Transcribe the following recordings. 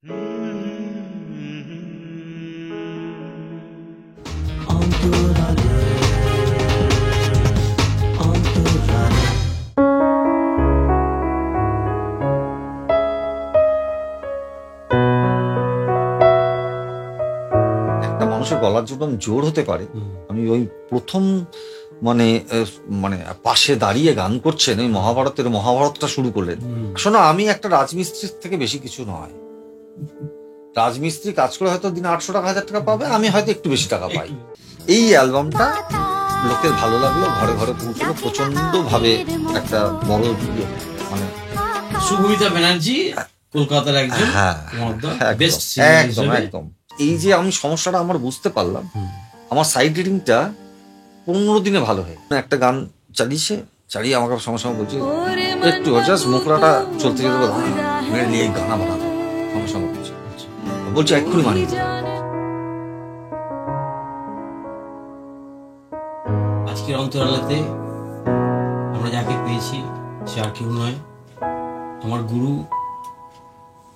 একটা মানুষের গলার জন্য জোর হতে পারে। আমি ওই প্রথম মানে মানে পাশে দাঁড়িয়ে গান করছেন, ওই মহাভারতটা শুরু করলেন। শোনো, আমি একটা রাজমিস্ত্রির থেকে বেশি কিছু নয়। রাজমিস্ত্রি কাজ করে হয়তো দিনে 800 টাকা 1000 টাকা পাবে, আমি হয়তো একটু বেশি টাকা পাই। এই অ্যালবামটা লোকের ভালো লাগলো, ঘরে ঘরে পৌঁছলো, প্রচন্ড ভাবে একটা বড় মানে সুভমিতা ব্যানার্জি কলকাতার একজন একদম একদম। এই যে আমি সমস্যাটা আমার বুঝতে পারলাম, আমার সাইড রিডিংটা 15 দিনে ভালো হয়। একটা গান চালিয়ে আমাকে সমস্যা বলছে একটু জাস্ট মুখরাটা চলতে যেতে মেরে নিয়ে গানা বানাতো সমস্যা বলছে এক্ষুনি মানিয়ে। আজকের অন্তরালাতে আমরা যাকে পেয়েছি সে আর কেউ নয়, আমার গুরু,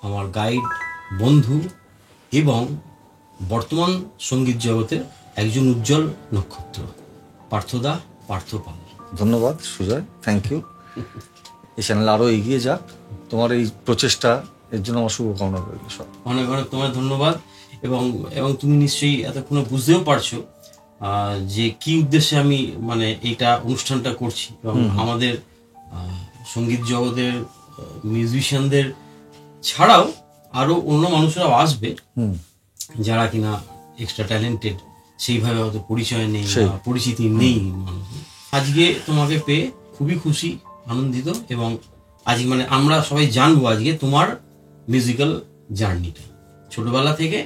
আমার গাইড, বন্ধু এবং বর্তমান সঙ্গীত জগতের একজন উজ্জ্বল নক্ষত্র, পার্থ পাল। ধন্যবাদ সুজয়, থ্যাংক ইউ। এই চ্যানেল আরো এগিয়ে যাক, তোমার এই প্রচেষ্টা এর জন্য আমার শুভকামনা রইল। সব অনেক অনেক তোমার ধন্যবাদ। এবং তুমি নিশ্চয়ই এতক্ষণে বুঝতেও পারছো যে কি উদ্দেশ্যে আমি মানে এইটা অনুষ্ঠানটা করছি। এবং আমাদের সঙ্গীত জগতের মিউজিশিয়ানদের ছাড়াও আরো অন্য মানুষরাও আসবে যারা কিনা এক্সট্রা ট্যালেন্টেড, সেইভাবে হয়তো পরিচয় নেই, পরিচিতি নেই। আজকে তোমাকে পেয়ে খুবই খুশি, আনন্দিত। এবং আজকে মানে আমরা সবাই জানবো আজকে তোমার মিউজিক্যাল জার্নিটা, ছোটবেলা থেকে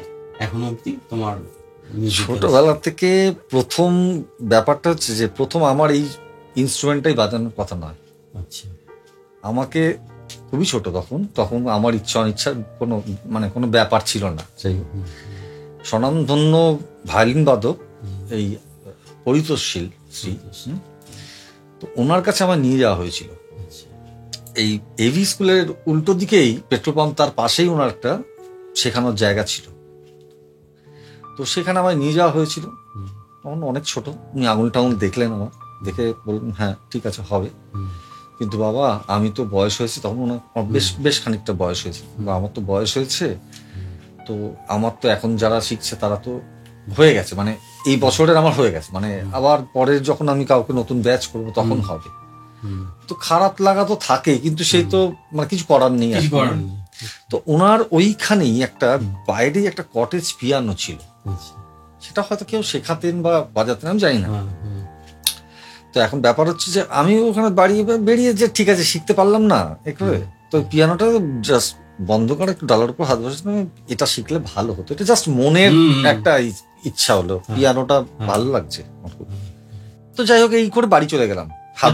এখনো অব্দি তোমার। ছোটবেলা থেকে প্রথম ব্যাপারটা হচ্ছে যে প্রথম আমার এই ইনস্ট্রুমেন্টটাই বাজানোর কথা নয়। আচ্ছা, আমাকে খুবই ছোট তখন আমার ইচ্ছা অনিচ্ছার কোনো ব্যাপার ছিল না। স্বনামধন্য ভায়োলিন বাদক এই পরিতোষশীল শ্রী, তো ওনার কাছে আমার নিয়ে যাওয়া হয়েছিল। এই এভি স্কুলের উল্টো দিকেই পেট্রোল পাম্প, তার পাশেই ওনার একটা শেখানোর জায়গা ছিল। তো সেখানে আমায় নিয়ে যাওয়া হয়েছিল। তখন অনেক ছোট, উনি আঙুল টাঙুল দেখলেন, আমার দেখে বললেন হ্যাঁ ঠিক আছে হবে। কিন্তু বাবা আমি তো বয়স হয়েছে, তখন ওনার বেশ খানিকটা বয়স হয়েছে, আমার তো বয়স হয়েছে, তো আমার তো এখন যারা শিখছে তারা তো হয়ে গেছে, মানে এই বছরের আমার হয়ে গেছে, মানে আবার পরের যখন আমি কাউকে নতুন ব্যাচ করবো তখন হবে। তো খারাপ লাগা তো থাকে, কিন্তু সেই তো মানে কিছু করার নেই। তো ওনার ওইখানেই একটা বাইরে একটা কটেজ পিয়ানো ছিল, সেটা হয়তো কেউ শেখাতেন বা বাজাতেন আমি জানি না। তো এখন ব্যাপার হচ্ছে যে আমি ওখানে বেরিয়ে যে ঠিক আছে শিখতে পারলাম না একটু, তো পিয়ানোটা জাস্ট বন্ধ করে একটু ডালার উপর হাত বসে এটা শিখলে ভালো হতো, এটা জাস্ট মনের একটা ইচ্ছা হলো, পিয়ানোটা ভালো লাগছে। তো যাই হোক এই করে বাড়ি চলে গেলাম।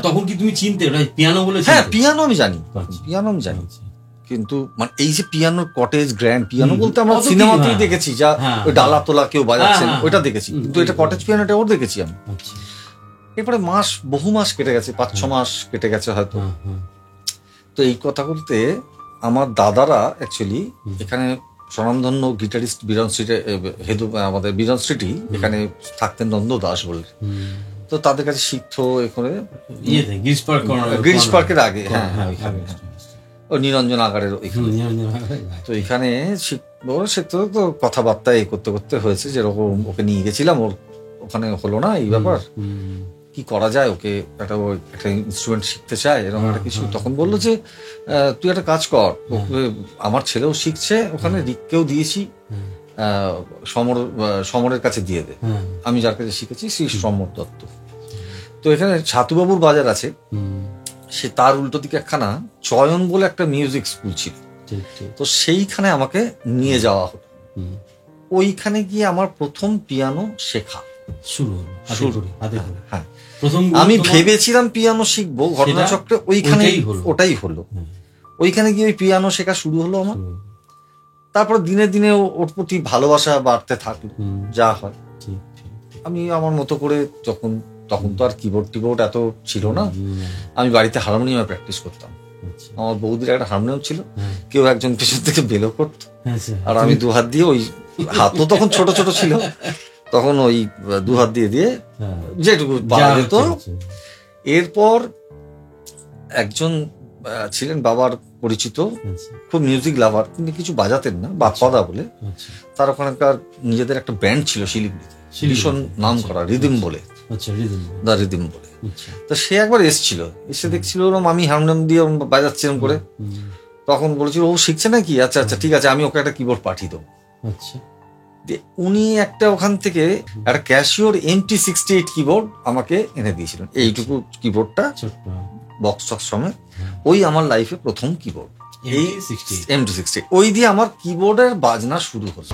তখন কি তুমি চিনতে পিয়ানো বলে? হ্যাঁ পিয়ানো আমি জানি, কিন্তু মানে এই যে পিয়ানোর কটেজ গ্র্যান্ড পিয়ানো বলতে আমরা সিনেমাতেই দেখেছি, যা ওই ডালা তোলা কেউ বাজাচ্ছেন ওইটা দেখেছি, কিন্তু এটা কটেজ পিয়ানোটা ওর দেখেছি আমি। এরপরে বহু মাস কেটে গেছে, 5-6 মাস কেটে গেছে হয়তো। তো এই কথা বলতে আমার দাদারা অ্যাকচুয়ালি এখানে স্বনামধন্য গিটারিস্ট বিরন স্ট্রিটে আমাদের বিরন স্ট্রিটই এখানে থাকতেন নন্দ দাস বলে, তো তাদের কাছে শিখতো এখানে গ্রিস পার্কের আগে, হ্যাঁ ও নিরঞ্জন আগারের ওইখানে। তো এখানে শিখতো, তো কথাবার্তা করতে করতে হয়েছে যেরকম ওকে নিয়ে গেছিলাম, ওর ওখানে হলো না এই ব্যাপার, কি করা যায়, ওকে একটা ইনস্ট্রুমেন্ট শিখতে চায় এরকম একটা কিছু। তখন বললো যে তুই একটা কাজ কর, আমার ছেলেও শিখছে ওখানে, রিককেও দিয়েছি, সমরের কাছে দিয়ে দে। আমি যার কাছে শিখেছি শ্রী সমর দত্ত। তো এখানে ছাতুবাবুর বাজার আছে, সে তার উল্টো দিকে একখানা চয়ন বলে একটা মিউজিক স্কুল ছিল, তো সেইখানে আমাকে নিয়ে যাওয়া হলো। ওইখানে গিয়ে আমার প্রথম পিয়ানো শেখা শুরু। হ্যাঁ, আমি ভেবেছিলাম পিয়ানো শিখবো, ঘটনাচক্রে ওটাই হলো। ওইখানে গিয়ে ওই পিয়ানো শেখা শুরু হলো আমার। তারপর দিনে দিনে ওর প্রতি ভালোবাসা বাড়তে থাকলো, যা হয়। আমি আমার মতো করে তখন তো আর কিবোর্ড এত ছিল না, আমি বাড়িতে হারমোনিয়ামে প্র্যাকটিস করতাম। আমার বৌদির একটা হারমোনিয়াম ছিল, কেউ একজন পেছন থেকে বেলো করতো, আচ্ছা। আর আমি দু হাত দিয়ে ওই হাতও তখন ছোট ছোট ছিল, তখন ওই দু হাত দিয়ে দিয়ে হ্যাঁ। যেটুকু পাওয়া যেত। আচ্ছা, এরপর একজন ছিলেন বাবার পরিচিত, আচ্ছা, খুব মিউজিক লাভার, তিনি কিছু বাজাতেন না, বাপ্পাদা বলে। আচ্ছা, তার ওখানকার নিজেদের একটা ব্যান্ড ছিল শিলিগুড়িতে, ভীষণ নাম করা, রিদিম বলে, আচ্ছা, রিদম, দা রিদিম বলে। আচ্ছা, তো সে একবার এসেছিল, এসে দেখছিল ওরম আমি হারমোনিয়াম দিয়ে ওরম বাজাচ্ছিলাম করে, হুম, তখন বলেছিল ও শিখছে নাকি, আচ্ছা আচ্ছা ঠিক আছে, আমি ওকে একটা কিবোর্ড পাঠিয়ে দেবো। আচ্ছা, দিয়ে উনি একটা ওখান থেকে একটা ক্যাশিওর MT68 কিবোর্ড আমাকে এনে দিয়েছিলেন, এইটুকু কিবোর্ডটা ছোট্ট, বক্স টক্স সমেত। ওই আমার লাইফে প্রথম কিবোর্ড, এই MT68 MT68, ওই দিয়ে আমার কিবোর্ডের বাজনা শুরু হলো।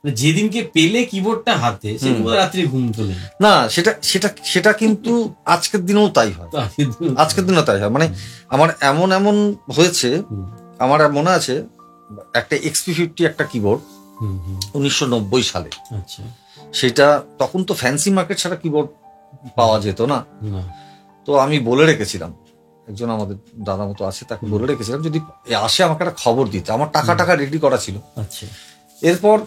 যেদিনকে পেলে কিবোর্ডটা হাতে সেদিন রাত্রে ঘুম তোলে না। না, সেটা সেটা সেটা কিন্তু আজকের দিনেও তাই হয়, আজকের দিনেও তাই হয়। মানে আমার এমন এমন হয়েছে, আমার মনে আছে একটা XP50 একটা কিবোর্ড হুম, হুম, 1990 সালে, আচ্ছা, সেটা তখন তো ফ্যান্সি মার্কেট ছাড়া কিবোর্ড পাওয়া যেত না। না, তো আমি বলে রেখেছিলাম, একজন আমাদের দাদা মতো আছে, তাকে বলে রেখেছিলাম যদি আসে আমাকে একটা খবর দিতে, আমার টাকা রেডি করা ছিল। আচ্ছা, এরপর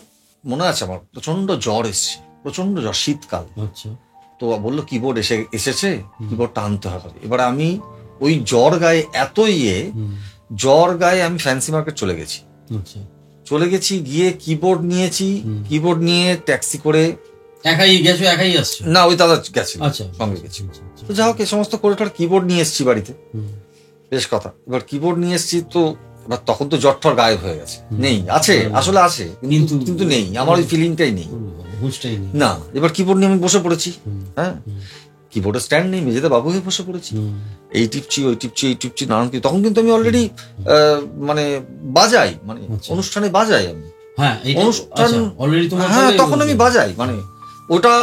মনে আছে আমার প্রচন্ড জ্বর এসছে, প্রচন্ড জ্বর, শীতকাল। আচ্ছা, তো বললো কিবোর্ড এসেছে, কিবোর্ডটা আনতে হবে। এবার আমি ওই জ্বর গায়ে এত হুম, জ্বর গায়ে আমি ফ্যান্সি মার্কেট চলে গেছি, আচ্ছা, গিয়ে কিবোর্ড নিয়েছি, কিবোর্ড নিয়ে ট্যাক্সি করে, একাই গেছো, একাই আসছো? না ওই দাদা গেছিল, আচ্ছা, সঙ্গে গেছি। আচ্ছা, আচ্ছা, তো যা হোক, এ সমস্ত করে টোর কিবোর্ড নিয়ে এসেছি বাড়িতে, হুম, বেশ কথা। এবার কিবোর্ড নিয়ে এসেছি, তো এবার তখন তো জ্বর টর গায়েব হয়ে গেছে, নেই, আছে আসলে আছে, কিন্তু কিন্তু নেই, আমার ওই ফিলিংটাই নেই, হুঁশটাই নেই। না। এবার কিবোর্ড নিয়ে আমি বসে পড়েছি, হুম, হ্যাঁ, কিবোর্ডের স্ট্যান্ড নেই, মেঝেতে বাবু হয়ে বসে পড়েছি, হুম, এই টিপছি ওই টিপছি এই টিপছি নানান কিছু। তখন কিন্তু আমি অলরেডি মানে বাজাই, মানে আচ্ছা। অনুষ্ঠানে বাজাই আমি, হ্যাঁ, এইটা অনুষ্ঠান, আচ্ছা, already তোমার হ্যাঁ তাহলে- তখন আমি বাজাই, মানে ওটা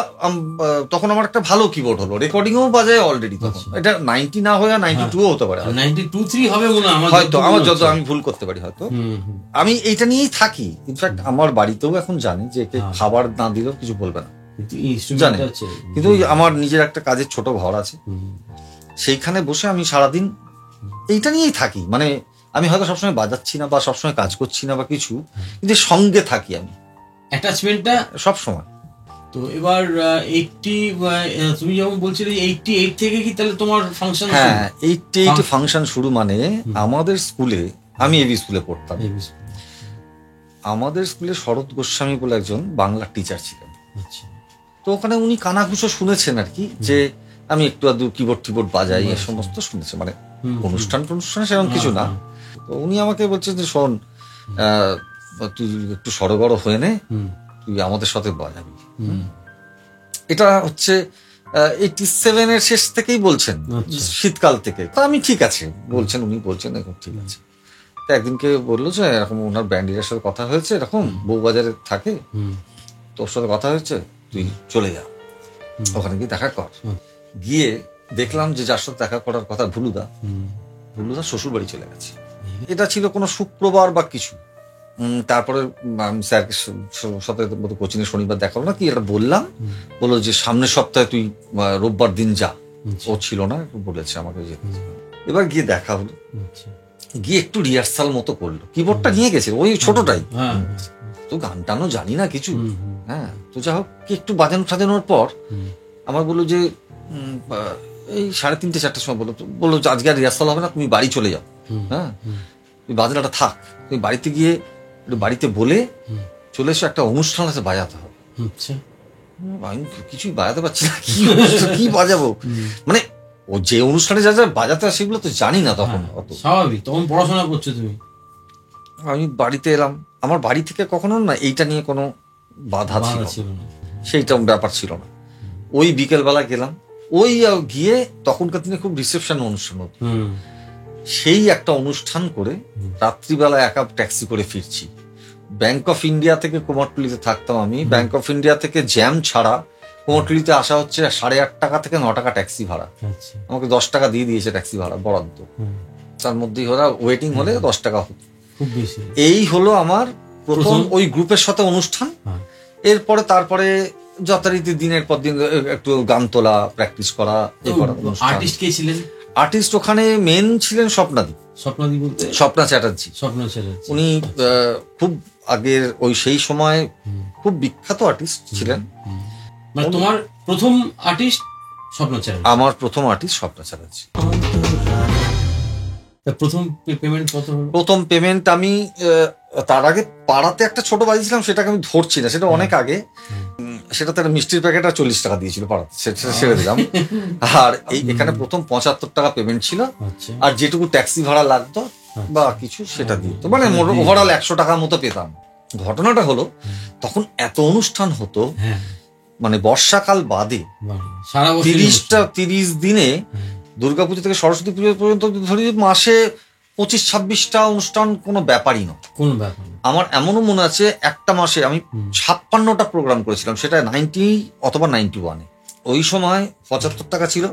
তখন আমার একটা ভালো কিবোর্ড হলো, রেকর্ডিংও বাজায় অলরেডি তখন। আচ্ছা। এটা 90 না হয়ে 92 হতে পারে, 92-3 হবে মনে হয় আমার, হয়তো আমার যত, হচ্ছে। আমি ভুল করতে পারি হয়তো। হুম, হুম, আমি এইটা নিয়েই থাকি, ইনফ্যাক্ট আমার বাড়িতেও এখন জানি যে একে হ্যাঁ। খাবার না দিলেও কিছু বলবে না, কিন্তু জানে। ইনস্ট্রুমেন্টটা হচ্ছে, কিন্তু ওই আমার নিজের একটা কাজের ছোট ঘর আছে, হুম, সেইখানে বসে আমি সারাদিন এইটা নিয়েই থাকি। মানে আমি হয়তো সবসময় বাজাচ্ছি না বা সবসময় কাজ করছি না বা কিছু, কিন্তু সঙ্গে থাকি আমি অ্যাটাচমেন্টটা। সব সময়। তো এবার 80 তুমি যখন বলছিলে 88 থেকে কি তাহলে তোমার ফাংশন? হ্যাঁ, 88 ফাংশন শুরু। মানে আমাদের স্কুলে, আমি এবি স্কুলে পড়তাম, আমাদের স্কুলে শরৎ গোস্বামী বলে একজন বাংলার টিচার ছিলেন। আচ্ছা, তো ওখানে উনি কানাঘুষো শুনেছেন আর কি, যে আমি একটু আধটু কিবোর্ড টিবোর্ড বাজাই, এ সমস্ত শুনেছে, মানে অনুষ্ঠান টনুষ্ঠানে সেরকম কিছু না। তো উনি আমাকে বলছেন যে শোন, তুই একটু সড়গড় হয়ে নে, হুম, তুই আমাদের সাথে বাজাবি। হুম, এটা হচ্ছে 87 এর শেষ থেকেই বলছেন, আচ্ছা। শীতকাল থেকে। তা আমি ঠিক আছে বলছেন, উনি বলছেন এখন ঠিক আছে। তো একদিনকে বললো যে এরকম ওনার ব্যান্ডিটার সাথে কথা হয়েছে, এরকম বউবাজারে থাকে, হুম, তোর সাথে কথা হয়েছে, তুই চলে যা, ওখানে গিয়ে দেখা কর। হুম। গিয়ে দেখলাম যে যার সাথে দেখা করার কথা ভুলুদা, হুম, ভুলুদা শ্বশুর বাড়ি চলে গেছে। এটা ছিল কোনো শুক্রবার বা কিছু। তারপরে আমি স্যারকে সাথে কোচিং এ শনিবার দেখা হলো না কি, এটা বললাম, বললো যে সামনের সপ্তাহে তুই রোববার দিন যা। ও ছিল না, বলেছে আমাকে যেতে। এবার গিয়ে দেখা হলো, আচ্ছা, গিয়ে একটু রিহার্সাল মতো করলো, কিবোর্ডটা নিয়ে গেছে ওই ছোটটাই, হ্যাঁ, তো গান টানও জানি না কিছু, হুম, হুম, হ্যাঁ। তো যা হোক, কি একটু বাজানো সাজানোর পর হুম, আমার বললো যে এই 3:30-4টার সময় বললো যে আজকে আর রিহার্সাল হবে না, তুমি বাড়ি চলে যাও, হুম, হ্যাঁ, তুই বাজনাটা থাক, তুমি বাড়িতে গিয়ে একটু বাড়িতে বলে চলে এসো, একটা অনুষ্ঠান আছে বাজাতে হবে। আচ্ছা, আমি কিছুই বাজাতে পারছি না, কি বাজাবো, মানে ও যে অনুষ্ঠানে যা যা বাজাতে হয় সেগুলো তো জানি না তখন অত। স্বাভাবিক, তখন পড়াশোনা করছো তুমি। আমি বাড়িতে এলাম, আমার বাড়ি থেকে কখনো না এইটা নিয়ে কোনো বাধা ছিল না, সেইটা ব্যাপার ছিল না। ওই বিকেলবেলা গেলাম, ওই গিয়ে তখনকার দিনে খুব রিসেপশন অনুষ্ঠান হতো, সেই একটা অনুষ্ঠান করে রাত্রিবেলা একা ট্যাক্সি করে ফিরছি। ব্যাংক অফ ইন্ডিয়া থেকে কুমারটুলিতে থাকতাম আমি, ব্যাংক অফ ইন্ডিয়া থেকে জ্যাম ছাড়া কুমারটুলিতে আসা হচ্ছে 8.5 টাকা থেকে 9 টাকা ট্যাক্সি ভাড়া। আমাকে 10 টাকা দিয়ে দিয়েছে ট্যাক্সি ভাড়া বরাদ্দ, তার মধ্যেই ওরা ওয়েটিং হলে 10 টাকা হতো। খুব বেশি। এই হলো আমার প্রথম ওই গ্রুপের সাথে অনুষ্ঠান। এরপরে তারপরে যথারীতি দিনের পর দিন একটু গান তোলা, প্র্যাকটিস করা, আর্টিস্ট কে ছিলেন? আর্টিস্ট ওখানে মেন ছিলেন স্বপ্নাদি বলতে স্বপ্না চ্যাটার্জি। উনি খুব আগের সেই সময় খুব বিখ্যাত আর্টিস্ট ছিলেন। মানে তোমার প্রথম আর্টিস্ট স্বপ্না চ্যাটার্জি? আমার প্রথম আর্টিস্ট স্বপ্না চ্যাটার্জি। প্রথম পেমেন্ট আমি তার আগে পাড়াতে একটা ছোট বাড়ি ছিলাম, সেটাকে আমি ধরছি না, সেটা অনেক আগে। সেটা তার মিষ্টির প্যাকেট 40 টাকা দিয়েছিল পাড়াতে, সেটা ছেড়ে দিলাম। আর এখানে প্রথম 75 টাকা পেমেন্ট ছিল, আর যেটুকু ট্যাক্সি ভাড়া লাগতো বা কিছু সেটা দিত, মানে ওভারঅল 100 টাকার মতো পেতাম। ঘটনাটা হলো তখন এত অনুষ্ঠান হতো, মানে বর্ষাকাল বাদে 30 দিনে, দুর্গাপুজো থেকে সরস্বতী পুজো পর্যন্ত ধরি মাসে 25-26টা অনুষ্ঠান কোনো ব্যাপারই নয়। আমার এমনও মনে আছে একটা মাসে আমি 56টা প্রোগ্রাম করেছিলাম, সেটা 90 অথবা 91-এ। ওই সময় 75 টাকা ছিল,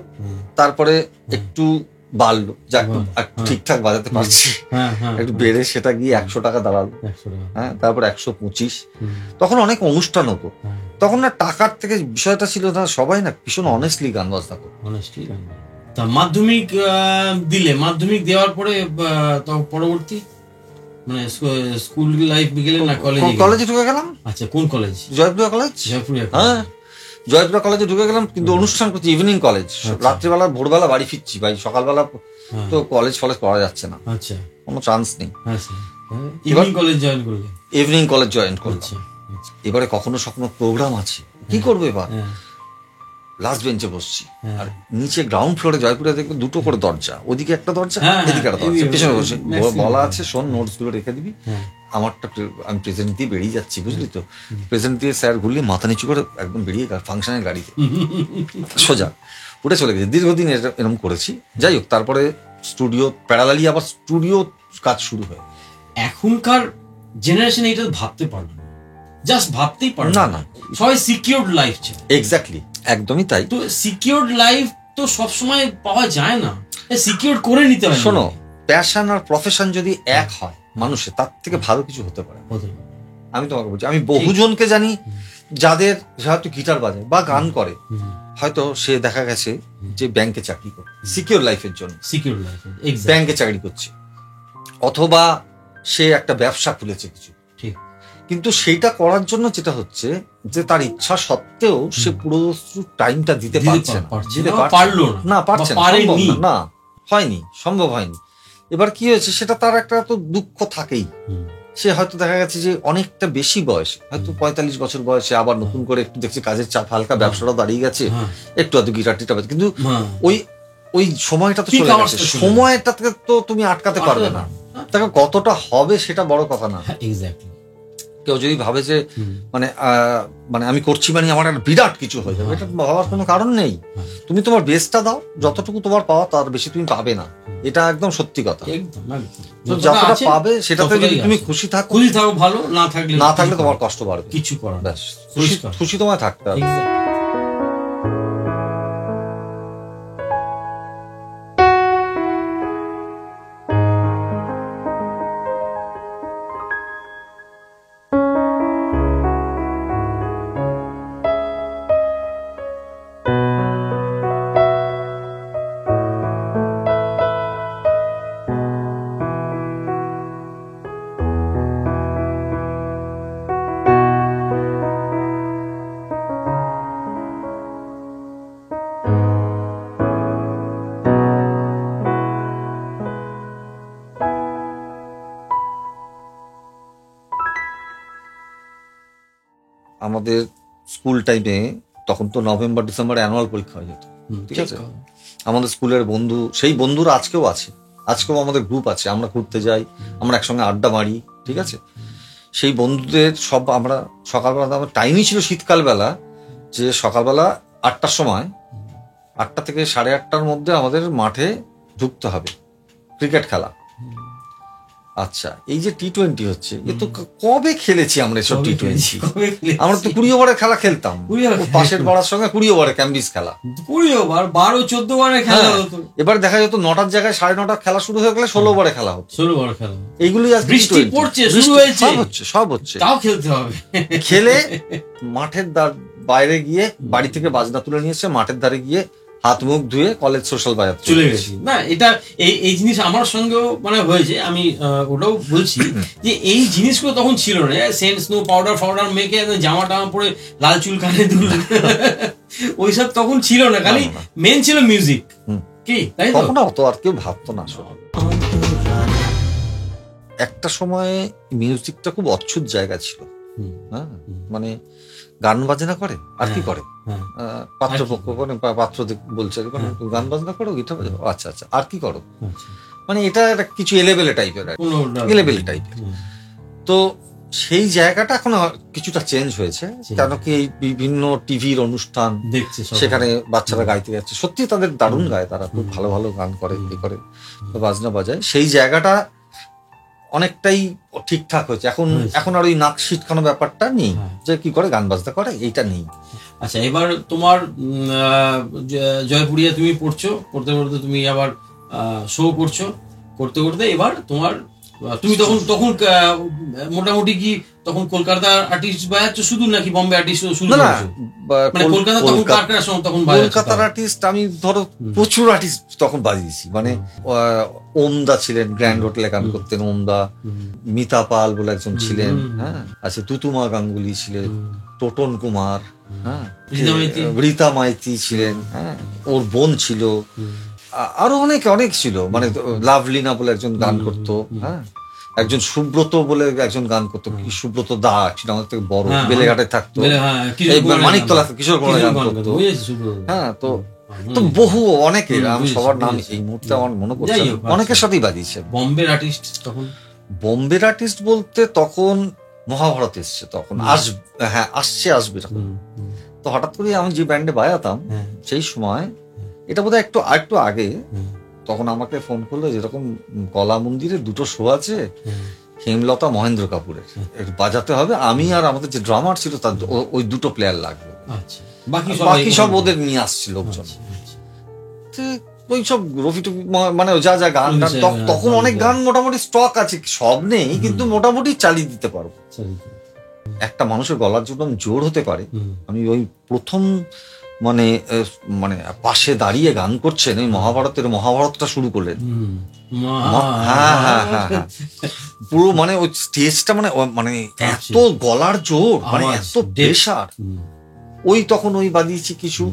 তারপরে একটু বাড়লো, যা ঠিকঠাক বাজাতে পারছি, একটু বেড়ে সেটা গিয়ে 100 টাকা দাঁড়ালো, হ্যাঁ, তারপর 125। তখন অনেক অনুষ্ঠান হতো, তখন না টাকার থেকে বিষয়টা ছিল না, সবাই না ভীষণ অনেস্টলি গান বাজনা করতো। মাধ্যমিক দিলে, মাধ্যমিক দেওয়ার পরে পরবর্তী মানে স্কুল লাইফ গেলে না কলেজে ঢুকে গেলাম। আচ্ছা, কোন কলেজ? জয়পুরা কলেজ। হ্যাঁ, জয়পুরা কলেজে ঢুকে গেলাম, কিন্তু অনুষ্ঠান করছি ইভিনিং কলেজ, রাত্রিবেলা ভোরবেলা বাড়ি ফিরছি ভাই, সকালবেলা তো কলেজ ফলেজ করা যাচ্ছে না, আচ্ছা, কোনো চান্স নেই। ইভিনিং কলেজ জয়েন করলে? ইভিনিং কলেজ জয়েন করলাম। এবারে কখনো স্বপ্ন প্রোগ্রাম আছে, কি করবো এবার, লাস্ট বেঞ্চে বসছি, আর নিচে গ্রাউন্ড ফ্লোরে জয়পুরে দেখবে 2টো করে দরজা, ওদিকে একটা দরজা, এদিকে একটা দরজা, পেছনে বসে বলা আছে শোন, নোটস গুলো রেখে দিবি, আমারটা আমি প্রেজেন্ট দিয়ে বেরিয়ে যাচ্ছি, বুঝলি তো, প্রেজেন্ট দিয়ে স্যার ঘুরলে মাথা নিচু করে একদম বেরিয়ে ফাংশনের গাড়িতে সোজা উঠে চলে গেছে। দীর্ঘদিন এরকম করেছি। যাই হোক, তারপরে স্টুডিও প্যারালালি আবার স্টুডিও কাজ শুরু হয়। এখনকার জেনারেশন এটা ভাবতে পারবে না, জাস্ট ভাবতেই পারে না, সবাই সিকিউরড লাইফ চায়। এক্স্যাক্টলি, একদমই তাই। তো সিকিউরড লাইফ তো সবসময় পাওয়া যায় না, সিকিউর করে নিতে হয়। শোনো, প্যাশন আর প্রফেশন যদি এক হয় মানুষের, তার থেকে ভালো কিছু হতে পারে। আমি তোমাকে বলছি, আমি বহুজনকে জানি যাদের হয়তো গিটার বাজায় বা গান করে, হয়তো সে দেখা গেছে যে ব্যাংকে চাকরি করে, সিকিউর লাইফের জন্য ব্যাংকে চাকরি করছে, অথবা সে একটা ব্যবসা খুলেছে কিছু, কিন্তু সেইটা করার জন্য যেটা হচ্ছে যে তার ইচ্ছা সত্ত্বেও সে পুরো টাইমটা দিতে পারছে না, হয়নি, সম্ভব হয়নি। এবার কি হয়েছে, সেটা তার একটা তো দুঃখ থাকেই। সে হয়তো দেখা গেছে যে অনেকটা বেশি বয়স, হয়তো 45 বছর বয়সে আবার নতুন করে একটু দেখছে কাজের চাপ, হালকা ব্যবসাটা দাঁড়িয়ে গেছে, একটু হয়তো গিটার টিটার বাজে, কিন্তু ওই সময়টা তো চলে গেছে, সময়টাকে তো তুমি আটকাতে পারবে না। তাকে কতটা হবে সেটা বড় কথা না। কেউ যদি ভাবে যে মানে আমি করছি মানে আমার একটা বিরাট কিছু হয়ে যাবে, এটা ভাবার কোনো কারণ নেই। তুমি তোমার বেস্টটা দাও, যতটুকু তোমার পাওয়া তার বেশি তুমি পাবে না, এটা একদম সত্যি কথা। যতটা পাবে সেটাতে যদি তুমি খুশি থাকো ভালো, না থাকলে তোমার কষ্ট বাড়বে, কিছু করার, ব্যাস খুশি তোমায় থাকতে হবে। আমাদের স্কুল টাইমে তখন তো নভেম্বর ডিসেম্বর অ্যানুয়াল পরীক্ষা হয়ে যেত, ঠিক আছে। আমাদের স্কুলের বন্ধু, সেই বন্ধুরা আজকেও আছে, আজকেও আমাদের গ্রুপ আছে, আমরা ঘুরতে যাই, আমরা একসঙ্গে আড্ডা মারি, ঠিক আছে। সেই বন্ধুদের সব আমরা সকালবেলা, আমার টাইমই ছিল শীতকাল বেলা, যে সকালবেলা 8টার সময়, 8টা থেকে 8:30টার মধ্যে আমাদের মাঠে ঢুকতে হবে, ক্রিকেট খেলা। আচ্ছা, এই যে টি-20 হচ্ছে, এ তো কবে খেলেছি আমরা এসব টি-20? আমরা তো 20 ওভারের খেলা খেলতাম, পাশের পাড়ার সঙ্গে 20 ওভারে ক্যাম্বিস খেলা, 20 ওভার 12-14 ওভারের খেলা হতো। এবার দেখা যেত 9টার জায়গায় 9:30 খেলা শুরু হয়ে গেলে 16 ওভারে খেলা হতো। 16 ওভার খেলা, এইগুলি আজ বৃষ্টি পড়ছে, শুরু হয়েছে, সব হচ্ছে, তাও খেলতে হবে। খেলে মাঠের বাইরে গিয়ে বাড়ি থেকে বাজনা তুলে নিয়ে এসে মাঠের ধারে গিয়ে হাত মুখ ধুয়ে কলেজ সোশ্যাল বাজার চলে গেছি। না এটা এই জিনিস আমার সঙ্গেও মানে হয়েছে, আমি ওটাও বলছি যে এই জিনিসগুলো তখন ছিল না, সেন্ট স্নো পাউডার মেখে জামা টামা পরে লাল চুল কানে দুল ওইসব তখন ছিল না, খালি মেন ছিল মিউজিক। কি তাই তো? তখন অত আর কেউ ভাবতো না আসলে। একটা সময় মিউজিকটা খুব অচ্ছুত জায়গা ছিল। হ্যাঁ, মানে গান বাজনা করে আর কি করে, পাত্রপক্ষ করে, পাত্র বলছে গান বাজনা করো, গিটার বাজাও, আচ্ছা আচ্ছা, আর কি করো, মানে এটা কিছু এলেবেলে টাইপের, এলেবেলে টাইপের। তো সেই জায়গাটা এখন কিছুটা চেঞ্জ হয়েছে, কেন কি এই বিভিন্ন টিভির অনুষ্ঠান দেখছে, সেখানে বাচ্চারা গাইতে যাচ্ছে, সত্যি তাদের দারুণ গায়, তারা খুব ভালো ভালো গান করে, এ করে বাজনা বাজায়, সেই জায়গাটা অনেকটাই ঠিকঠাক হয়েছে। এখন আর ওই নাক ছিটকানো ব্যাপারটা নেই, যে কি করে গান বাজনা করে, এইটা নেই। আচ্ছা, এবার তোমার জয়পুরিয়া তুমি পড়ছো, পড়তে পড়তে তুমি আবার শো করছো, করতে করতে এবার তোমার তুমি তখন মোটামুটি কি তখন কলকাতার আর্টিস্ট বাজাচ্ছ শুধু, নাকি বম্বে আর্টিস্ট শুধু? না, মানে কলকাতা তখন কার সঙ্গে তখন কলকাতার আর্টিস্ট আমি ধরো প্রচুর আর্টিস্ট তখন বাজিয়েছি, মানে ওমদা ছিলেন, গ্র্যান্ড হোটেলে গান করতেন ওমদা, মিতা পাল বলে একজন ছিলেন, হ্যাঁ, আচ্ছা, তুতুমা গাঙ্গুলি ছিলেন, টোটন কুমার, হ্যাঁ, রীতা মাইতি ছিলেন, হ্যাঁ, ওর বোন ছিল, আরো অনেক ছিল, মানে লাভলিনা বলে একজন গান করতো, হ্যাঁ, একজন সুব্রত বলে একজন গান করতো, সুব্রত দা ছিল, আমাদের থেকে বড়, বেলেঘাটে থাকতো, মানিকতলা কিশোর কুমার গান করতো, হ্যাঁ। তো বহু অনেকের, আমি সবার নাম এই মুহূর্তে আমার মনে পড়ছে, অনেকের সাথেই বাজিয়েছে। বম্বের আর্টিস্ট তখন, বম্বের আর্টিস্ট বলতে তখন মহাভারত এসছে, তখন আসবে তখন। তো হঠাৎ করে আমি যে ব্যান্ডে বাজাতাম সেই সময়, এটা বোধহয় একটু আগে, তখন আমাকে ফোন করলো, যেরকম কলা মন্দিরে 2টো শো আছে হেমলতা মহেন্দ্র কাপুরের, বাজাতে হবে, আমি আর আমাদের যে ড্রামার ছিল তার ওই 2টো প্লেয়ার লাগবে, বাকি সব ওদের নিয়ে আসছে লোকজন। ওই সব রফি মানে যা গান, তখন অনেক গান মোটামুটি স্টক আছে, সব নেই কিন্তু মোটামুটি চালিয়ে দিতে পারবো। একটা মানুষের গলার জন্য জোর হতে পারে, আমি ওই প্রথম মানে পাশে দাঁড়িয়ে গান করছেন, ওই মহাভারতটা শুরু করলেন, হ্যাঁ, পুরো মানে ওই স্টেজটা মানে এত গলার জোর, মানে এত প্রেশার, ওই তখন ওই বাদিয়েছি কিছু,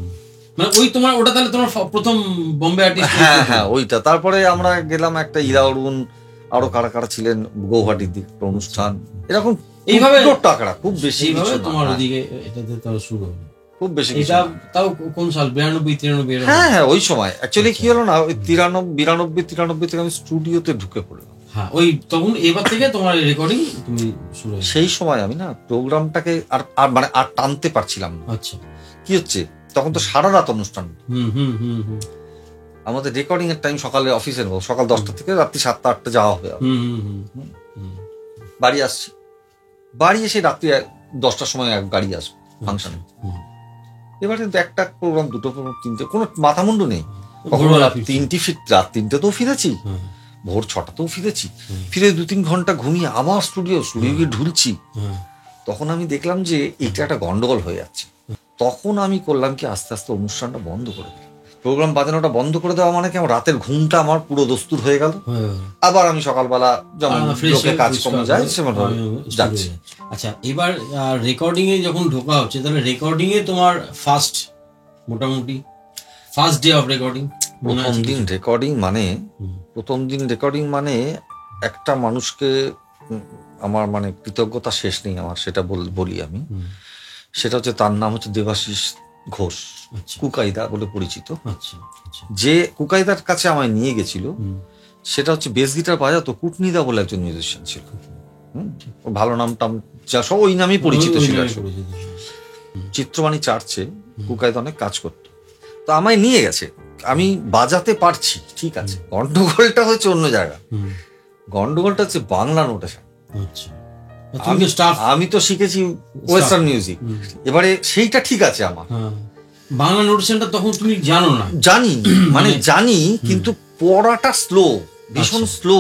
মানে ওই তোমার ওটা তাহলে তোমার প্রথম বম্বে আর্টিস্ট? হ্যাঁ ওইটা। তারপরে আমরা গেলাম একটা ইরা অরুণ, আরো কারা ছিলেন, গৌহাটির দিক অনুষ্ঠান, এরকম এইভাবে টাকাটা খুব বেশি তোমার ওদিকে এটাতে তাও শুরু হলো, খুব বেশি। এটা তাও কোন সাল? 92-93? হ্যাঁ, ওই সময় অ্যাকচুয়ালি কি হলো না, ওই 93-92 থেকে আমি স্টুডিওতে ঢুকে পড়লাম। হ্যাঁ, ওই তখন এবার থেকে তোমার রেকর্ডিং তুমি শুরু। সেই সময় আমি না প্রোগ্রামটাকে আর টানতে পারছিলাম না। আচ্ছা, কি হচ্ছে, তখন তো সারা রাত অনুষ্ঠান, আমাদের রেকর্ডিং এর টাইম সকালে অফিসের সকাল 10টা থেকে রাত্রি 7টা-8টা যাওয়া হবে। বাড়ি আসছি, বাড়ি এসে রাত্রি 10টার সময় এক গাড়ি আসবে ফাংশনে। এবার কিন্তু একটা প্রোগ্রাম, 2টো প্রোগ্রাম, 3টে, কোনো মাথামুন্ডু নেই। কখনো রাত 3টেতেও ফিরেছি, ভোর 6টাতেও ফিরেছি, ফিরে 2-3 ঘন্টা ঘুমিয়ে আবার স্টুডিও গিয়ে ঢুলছি। তখন আমি দেখলাম যে এটা একটা গন্ডগোল হয়ে যাচ্ছে। তখন আমি করলাম কি, আস্তে আস্তে অনুষ্ঠানটা বন্ধ করে দিলাম, প্রোগ্রাম বাজানোটা বন্ধ করে দেওয়া, মানে কি আমার রাতের ঘুমটা আমার পুরো দস্তুর হয়ে গেল। আবার আমি সকালবেলা যেমন লোকে কাজ কমে যায় সেভাবে যাচ্ছি। আচ্ছা, এবার রেকর্ডিং এ যখন ঢোকা হচ্ছে, তাহলে রেকর্ডিং এ তোমার মোটামুটি ফার্স্ট ডে অফ রেকর্ডিং, প্রথম দিন রেকর্ডিং মানে একটা মানুষকে আমার মানে কৃতজ্ঞতা শেষ নেই আমার, সেটা বলি আমি। সেটা হচ্ছে, তার নাম হচ্ছে দেবাশিস ঘোষ, কুকাইদা বলে পরিচিত। যে কুকাইদার কাছে আমায় নিয়ে গেছিল, সেটা হচ্ছে বেস গিটার বাজাতো কুটনিদা বলে একজন মিউজিশিয়ান ছিল, ভালো নামটা যা সব ওই নামেই পরিচিত ছিল। চিত্রবাণী চার্চে কুকাইদা অনেক কাজ করতো, তো আমায় নিয়ে গেছে, আমি বাজাতে পারছি, ঠিক আছে। গন্ডগোলটা হচ্ছে অন্য জায়গা, গন্ডগোলটা হচ্ছে বাংলা নোটেশন। আমি তো শিখেছি ওয়েস্টার্ন মিউজিক, এবারে সেইটা ঠিক আছে, আমার বাংলা নোটেশনটা তখন তুমি জানো না? জানি, মানে জানি, কিন্তু পড়াটা স্লো, ভীষণ স্লো।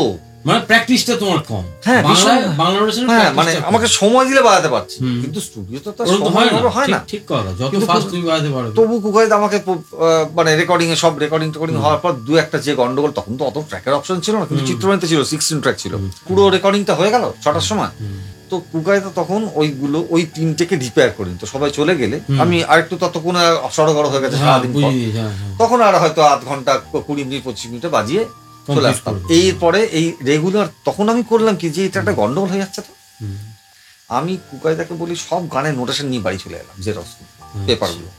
মানে প্র্যাকটিসটা তোমার কম। হ্যাঁ, বাংলা নোটেশন হ্যাঁ, মানে আমাকে সময় দিলে বাজাতে পারছি, কিন্তু স্টুডিওতে তো সময় হয় না। ঠিক কথা, যত ফাস্ট তুমি বাজাতে পারো। তবু কুকাইদ আমাকে মানে রেকর্ডিং এ সব রেকর্ডিং হওয়ার পর দু একটা যে গন্ডগোল, তখন তো অত ট্র্যাকের অপশন ছিল না, কিন্তু চিত্রবাণীতে ছিল 16 ট্র্যাক ছিল, পুরো রেকর্ডিংটা হয়ে গেল 6টার সময়। তো কুকাইদা তখন ওইগুলো ওই 3টেকে রিপেয়ার করি, তো সবাই চলে গেলে আমি আরেকটু ততক্ষণ সড়গড় হয়ে গেছে সারাদিন পর, তখন আর হয়তো আধ ঘন্টা 20 মিনিট 25 মিনিটে বাজিয়ে চলে আসতাম। এরপরে এই রেগুলার তখন আমি করলাম কি, যে এটা একটা গন্ডগোল হয়ে যাচ্ছে, তো আমি কুকাইদাকে বলি সব গানের নোটেশন নিয়ে বাড়ি চলে এলাম, জেরক্স পেপারগুলো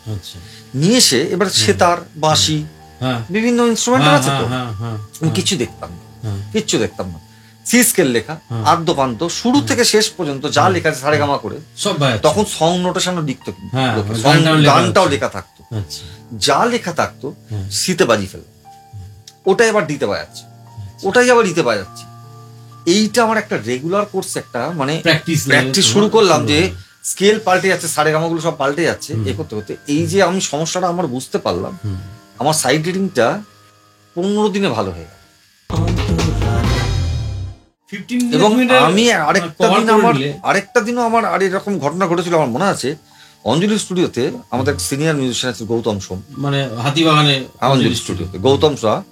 নিয়ে এসে এবার সেতার বাঁশি বিভিন্ন ইনস্ট্রুমেন্ট আছে, তো আমি কিচ্ছু দেখতাম না, সি স্কেল লেখা আদ্য পান্ত শুরু থেকে শেষ পর্যন্ত যা লেখা আছে সারেগামা করে সব, তখন সং নোটেশনও লিখতো, গানটাও লেখা থাকতো, যা লেখা থাকতো সিতে বাজি ফেল, ওটাই আবার দিতে বাজাচ্ছি, ওটাই আবার দিতে বাজাচ্ছি। এইটা আমার একটা রেগুলার কোর্স, একটা মানে প্র্যাকটিস শুরু করলাম, যে স্কেল পাল্টে যাচ্ছে, সারেগামাগুলো সব পাল্টে যাচ্ছে, এ করতে করতে এই যে আমি সমস্যাটা আমার বুঝতে পারলাম, আমার সাইড রিডিংটা 15 দিনে ভালো হয়ে গেল। এবং আমি আরেকটা দিনও আমার আর এরকম ঘটনা ঘটেছিল, আমার মনে আছে অঞ্জলি স্টুডিওতে আমাদের সিনিয়র মিউজিশিয়ান আছে গৌতম সোম, মানে হাতিবাগানে অঞ্জলি স্টুডিওতে গৌতম সোম।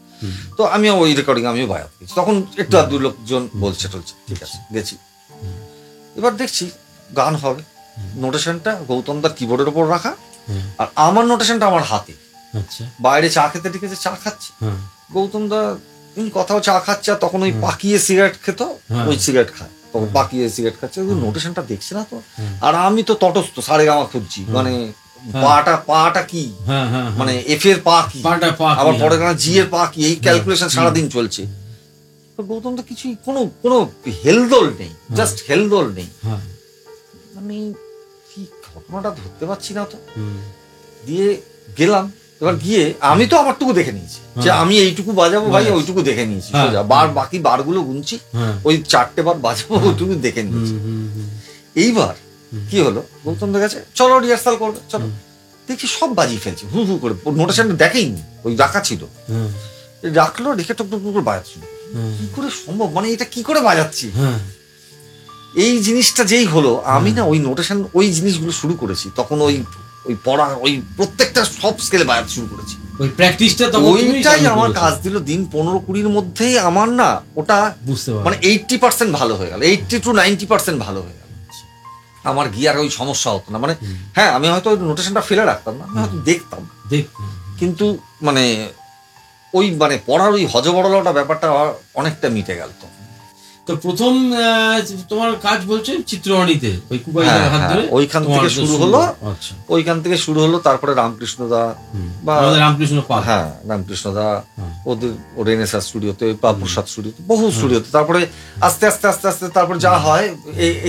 তো আমি ওই রেকর্ডিং আমিও বায়াত গেছি, তখন একটু আর 2 লোকজন বলছে টলছে, ঠিক আছে গেছি। এবার দেখছি গান হবে, নোটেশনটা গৌতম দার কিবোর্ডের উপর রাখা, আর আমার নোটেশনটা আমার হাতে। বাইরে চা খেতে ডেকেছে, চা খাচ্ছি, গৌতম দা কথাও চা খাচ্ছে, আর তখন ওই পাকিয়ে সিগারেট খেত, ওই সিগারেট খায়, তখন পাকিয়ে সিগারেট খাচ্ছে, নোটেশনটা দেখছে না তো। আর আমি তো তটস্থ সারেগামা খুঁজছি, মানে পাটা কি, মানে এফ এর পা কি, আবার পরে জি এর পা কি, এই ক্যালকুলেশন সারাদিন চলছে। গৌতম তো কিছুই কোনো হেলদোল নেই, জাস্ট হেলদোল নেই, আমি কি ঘটনাটা ধরতে পারছি না তো। দিয়ে গেলাম, এবার গিয়ে আমি তো আমারটুকু দেখে নিয়েছি, যে আমি এইটুকু বাজাবো ভাই, ওইটুকু দেখে নিয়েছি, বাকি বারগুলো গুনছি, ওই 4টে বার বাজাবো, ওইটুকু দেখে নিয়েছি। এইবার কি হলো, গৌতম দেখা গেছে চলো রিহার্সাল করবে, চলো, দেখি সব বাজিয়ে ফেলছে হু হু করে, নোটেশনটা দেখেইনি, ওই রাখা ছিল, রাখলো, রেখে টুক টুক করে বাজাচ্ছিল। কি করে সম্ভব, মানে এটা কি করে বাজাচ্ছি? এই জিনিসটা যেই হলো, আমি না ওই নোটেশন ওই জিনিসগুলো শুরু করেছি, তখন ওই পড়া, ওই প্রত্যেকটা সব স্কেলে বাজাতে শুরু করেছি, ওই প্র্যাকটিসটা, ওইটাই আমার কাজ দিল। দিন 15-20 মধ্যেই আমার না ওটা বুঝতে মানে 80% ভালো হয়ে গেল, 80 to 90% ভালো হয়ে গেল। আমার গিয়ার ওই সমস্যা হতো না, মানে হ্যাঁ আমি হয়তো নোটেশনটা ফেলে রাখতাম না, আমি হয়তো দেখতাম, কিন্তু মানে ওই মানে পড়ার ওই হজবড়লাটা ব্যাপারটা অনেকটা মিটে গেল। তো প্রথম তোমার কাজ বলছে চিত্রবাণীতে, ওই কুকাইদার হাত ধরে ওইখান থেকে শুরু হলো, ওইখান থেকে শুরু হলো। তারপরে রামকৃষ্ণ দা বা রামকৃষ্ণ পাল, হ্যাঁ রামকৃষ্ণ দা, ওদের রেনেসাঁ স্টুডিওতে, প্রসাদ স্টুডিওতে, বহু স্টুডিওতে। তারপরে আস্তে আস্তে আস্তে আস্তে তারপরে যা হয়,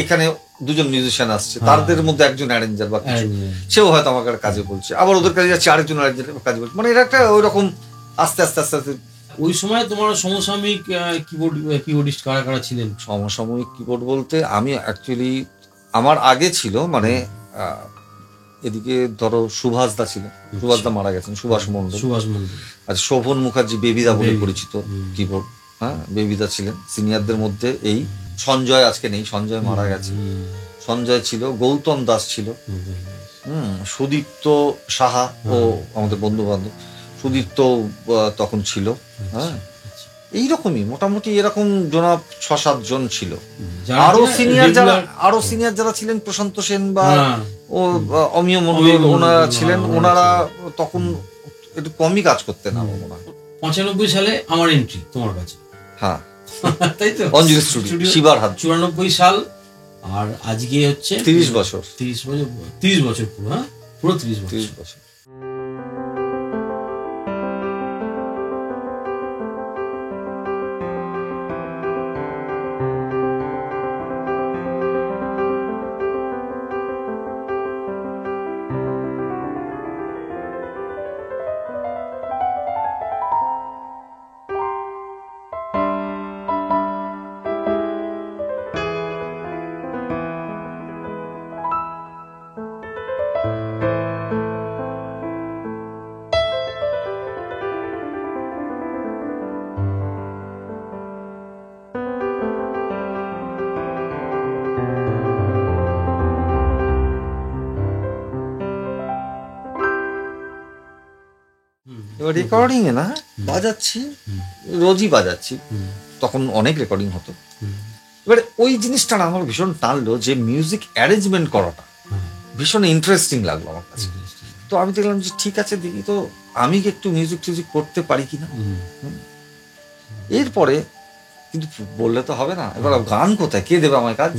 এখানে 2জন মিউজিশিয়ান আসছে, তাদের মধ্যে একজন অ্যারেঞ্জার বা কিছু, সেও হয়তো আমাকে কাজে বলছে, আবার ওদের কাছে যাচ্ছে আরেকজন অ্যারেঞ্জার কাজে বলছে, মানে এটা একটা ওই রকম আস্তে আস্তে আস্তে আস্তে। ওই সময় তোমার সমসাময়িক কিবোর্ডিস্ট কারা কারা ছিলেন? সমসাময়িক কিবোর্ড বলতে আমি অ্যাকচুয়ালি আমার আগে ছিল, মানে এদিকে ধরো সুভাষ দা ছিলেন, সুভাষ দা মারা গেছেন, সুভাষ মন্ডল, আর শোভন মুখার্জি, বেবিদা বলে পরিচিত কিবোর্ড, হ্যাঁ বেবিদা ছিলেন সিনিয়রদের মধ্যে। এই সঞ্জয় আজকে নেই, সঞ্জয় মারা গেছে, সঞ্জয় ছিল, গৌতম দাস ছিল, সুদীপ্ত সাহা ও আমাদের বন্ধু বান্ধব, সুদীপ্ত তখন ছিল, হ্যাঁ এইরকমই মোটামুটি এরকম জনাব 6-7 জন ছিল। আরো সিনিয়র যারা ছিলেন, প্রশান্ত সেন বা ও অমিয় মন্ডল, ওনারা ছিলেন, ওনারা তখন একটু কমই কাজ করতেন। 95 সালে আমার এন্ট্রি তোমার কাছে, হ্যাঁ তাই তো, অঞ্জলি স্টুডিও, শিবার হাত। 94 সাল, আর আজকে হচ্ছে 30 বছর, 30 বছর পুরো, হ্যাঁ পুরো 30 বছর। এবার রেকর্ডিং এ না বাজাচ্ছি, রোজই বাজাচ্ছি, তখন অনেক রেকর্ডিং হতো। এবারে ওই জিনিসটা না আমার ভীষণ টানলো, যে মিউজিক অ্যারেঞ্জমেন্ট করাটা ভীষণ ইন্টারেস্টিং লাগলো আমার কাছে। তো আমি দেখলাম যে ঠিক আছে, দেখি তো আমি কি একটু মিউজিক টিউজিক করতে পারি কিনা। এরপরে কিন্তু বললে তো হবে না, এবার গান কোথায়, কে দেবে আমার কাজ।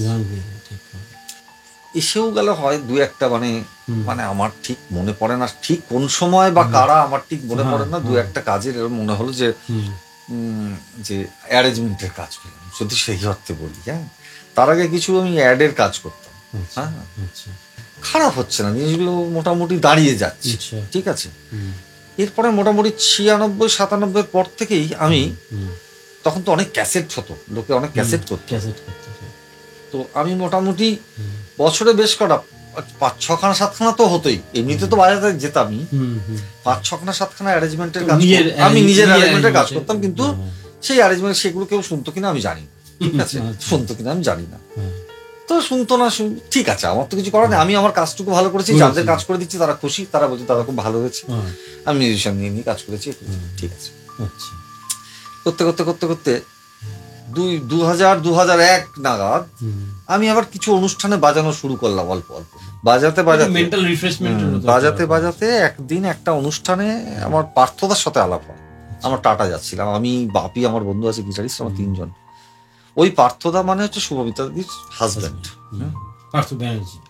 এসেও গেল হয় দু একটা, মানে আমার ঠিক মনে পড়ে না ঠিক কোন সময় বা কারা, আমার ঠিক মনে পড়ে না, দু একটা কাজের এরকম মনে হলো যে যে অ্যারেঞ্জমেন্টের কাজ পেলাম, যদি সেই অর্থে বলি। হ্যাঁ, তার আগে কিছু আমি অ্যাডের কাজ করতাম। হ্যাঁ, খারাপ হচ্ছে না, জিনিসগুলো মোটামুটি দাঁড়িয়ে যাচ্ছে, ঠিক আছে। এরপরে মোটামুটি 96-97 পর থেকেই আমি, তখন তো অনেক ক্যাসেট হতো, লোকে অনেক ক্যাসেট করতো, তো আমি মোটামুটি বছরে বেশ কটা 5-6খানা 7খানা তো হতোই, এমনিতে তো বাজাতে যেতামই, 5-6খানা 7খানা অ্যারেঞ্জমেন্টের কাজ, আমি নিজের অ্যারেঞ্জমেন্টের কাজ করতাম। কিন্তু সেই অ্যারেঞ্জমেন্ট সেগুলো কেউ শুনতো কিনা আমি জানি না, ঠিক আছে, শুনতো কিনা আমি জানি না। তো শুনতো না, ঠিক আছে, আমার তো কিছু করার নেই, আমি আমার কাজটুকু ভালো করেছি, যাদের কাজ করে দিচ্ছি তারা খুশি, তারা বলছে তারা খুব ভালো হয়েছে, আমি মিউজিশিয়ান নিয়ে কাজ করেছি, ঠিক আছে। করতে করতে করতে করতে 2001 নাগাদ আমি আবার কিছু অনুষ্ঠানে বাজানো শুরু করলাম, অল্প অল্প বাজাতে বাজাতে একদিন একটা অনুষ্ঠানে আমার পার্থদার সাথে আলাপ হয়। আমার টাটা যাচ্ছিলাম, আমি, বাপি, আমার বন্ধু আছে গিটারিস্ট, আমার 3 জন। ওই পার্থদা মানে হচ্ছে শুভমিতা দিদির হাজব্যান্ড,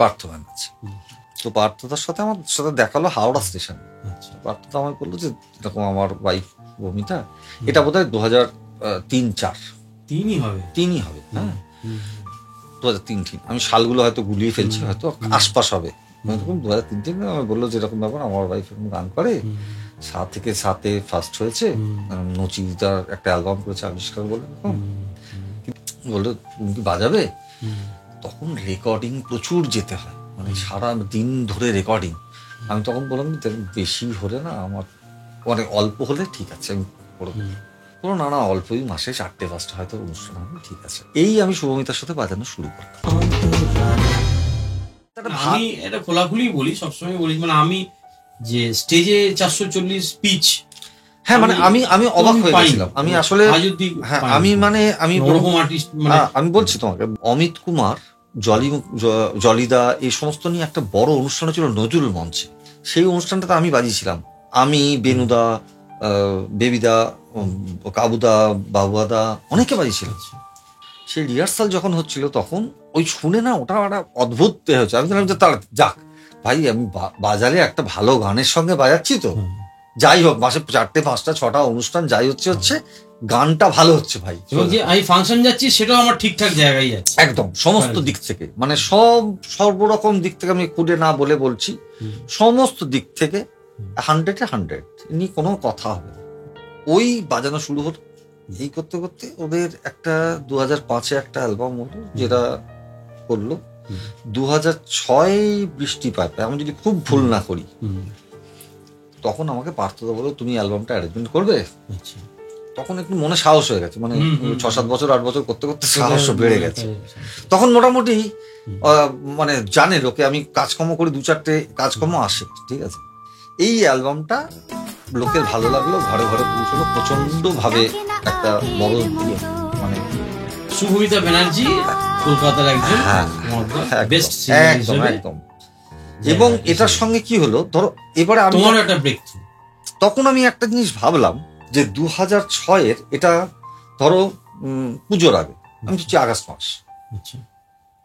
পার্থ ব্যানার্জি। তো পার্থদার সাথে আমার সাথে দেখা হলো হাওড়া স্টেশন। পার্থদা আমাকে বললো যে এরকম আমার ওয়াইফ ভূমিতা, এটা বোধহয় 2003-04 তিনই হবে, হ্যাঁ 2003। আমি সালগুলো হয়তো গুলিয়ে ফেলছি, হয়তো আশপাশ হবে, 2003। আমি বললো যে এরকম ব্যাপার, আমার ওয়াইফ এরকম গান করে, 7 ফার্স্ট হয়েছে, নচিতার একটা অ্যালবাম করেছে আবিষ্কার বলে, বললো তুমি কি বাজাবে। তখন রেকর্ডিং প্রচুর যেতে হয়, মানে সারা দিন ধরে রেকর্ডিং। আমি তখন বললাম বেশি হলে না, আমার অনেক অল্প হলে ঠিক আছে আমি করবো, না অল্পই, মাসে 4টে-5টা হয়তো অনুষ্ঠান হবে, ঠিক আছে। এই আমি শুভমিতার সাথে বাজানো শুরু করতাম। আমি এটা খোলাখুলি বলি, সবসময় বলি, মানে আমি যে স্টেজে 440 পিচ, হ্যাঁ, মানে আমি অবাক হয়ে গেছিলাম, আমি আসলে, হ্যাঁ আমি বলছি তোমাকে, অমিত কুমার, জলিদা, এই সমস্ত নিয়ে একটা বড় অনুষ্ঠান ছিল নজরুল মঞ্চে। সেই অনুষ্ঠানটাতে আমি বাজিয়েছিলাম, আমি, বেনুদা, বেবিদা, কাবুদা, বাবুদা, অনেকে বাজিয়েছিলাম। সেই রিহার্সাল যখন হচ্ছিল তখন ওই শুনে না, ওটা একটা অদ্ভুত হয়েছে। আমি বললাম যে তার যাক ভাই, আমি বাজারে একটা ভালো গানের সঙ্গে বাজাচ্ছি, তো যাই হোক, মাসে 4টে-5টা-6টা অনুষ্ঠান যাই হচ্ছে গানটা ভালো হচ্ছে ভাই, যে আমি ফাংশন যাচ্ছি সেটাও আমার ঠিকঠাক জায়গায় যাচ্ছে, একদম সমস্ত দিক থেকে, মানে সর্বরকম দিক থেকে, আমি খুঁড়ে না বলে বলছি, সমস্ত দিক থেকে 100-100 নিয়ে কোনো কথা হবে না। ওই বাজানো শুরু হলো, এই করতে করতে ওদের একটা 2005-এ একটা অ্যালবাম হলো, যেটা করলো 2006 বৃষ্টি পায়, আমি যদি খুব ভুল না করি। তখন আমাকে পার্থদা বলো তুমি অ্যালবামটা অ্যারেঞ্জমেন্ট করবে। তখন একটু মনে সাহস হয়ে গেছে, মানে 6-7 বছর 8 বছর করতে করতে সাহস বেড়ে গেছে। তখন মোটামুটি মানে জানে লোকে আমি কাজকর্ম করি, 2-4টে কাজকর্ম আসে, ঠিক আছে। এই অ্যালবামটা লোকের ভালো লাগলো, ঘরে ঘরে পৌঁছলো প্রচন্ড ভাবে, একটা বড় মানে শুভমিতা ব্যানার্জি কলকাতার একজন বেস্ট সিঙ্গার হিসেবে, একদম। এবং এটার সঙ্গে কি হলো, ধরো এবারে আমি একটা ব্রেক থ্রু। তখন আমি একটা জিনিস ভাবলাম যে 2006-এর এটা, ধরো পুজোর আগে, আমি হচ্ছে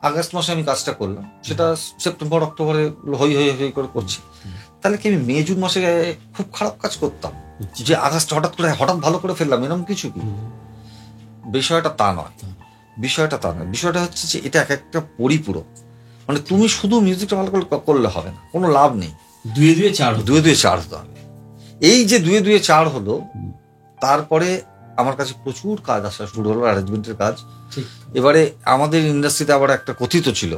আগস্ট মাসে আমি কাজটা করলাম, সেটা সেপ্টেম্বর অক্টোবরে হই করে করছি। তাহলে কি আমি মে-জুন মাসে খুব খারাপ কাজ করতাম, যে আগস্ট হঠাৎ ভালো করে ফেললাম, এরকম কিছু কি? বিষয়টা তা নয়, বিষয়টা হচ্ছে যে এটা একটা পরিপূরক, মানে তুমি শুধু মিউজিকটা ভালো করলে হবে না, কোনো লাভ নেই, 2-2-4 হতে হবে। এই যে 2-2-4 হলো, তারপরে আমার কাছে প্রচুর কাজ আসা শুরু হলো, অ্যারেঞ্জমেন্টের কাজ। এবারে আমাদের ইন্ডাস্ট্রিতে আবার একটা কথিত ছিল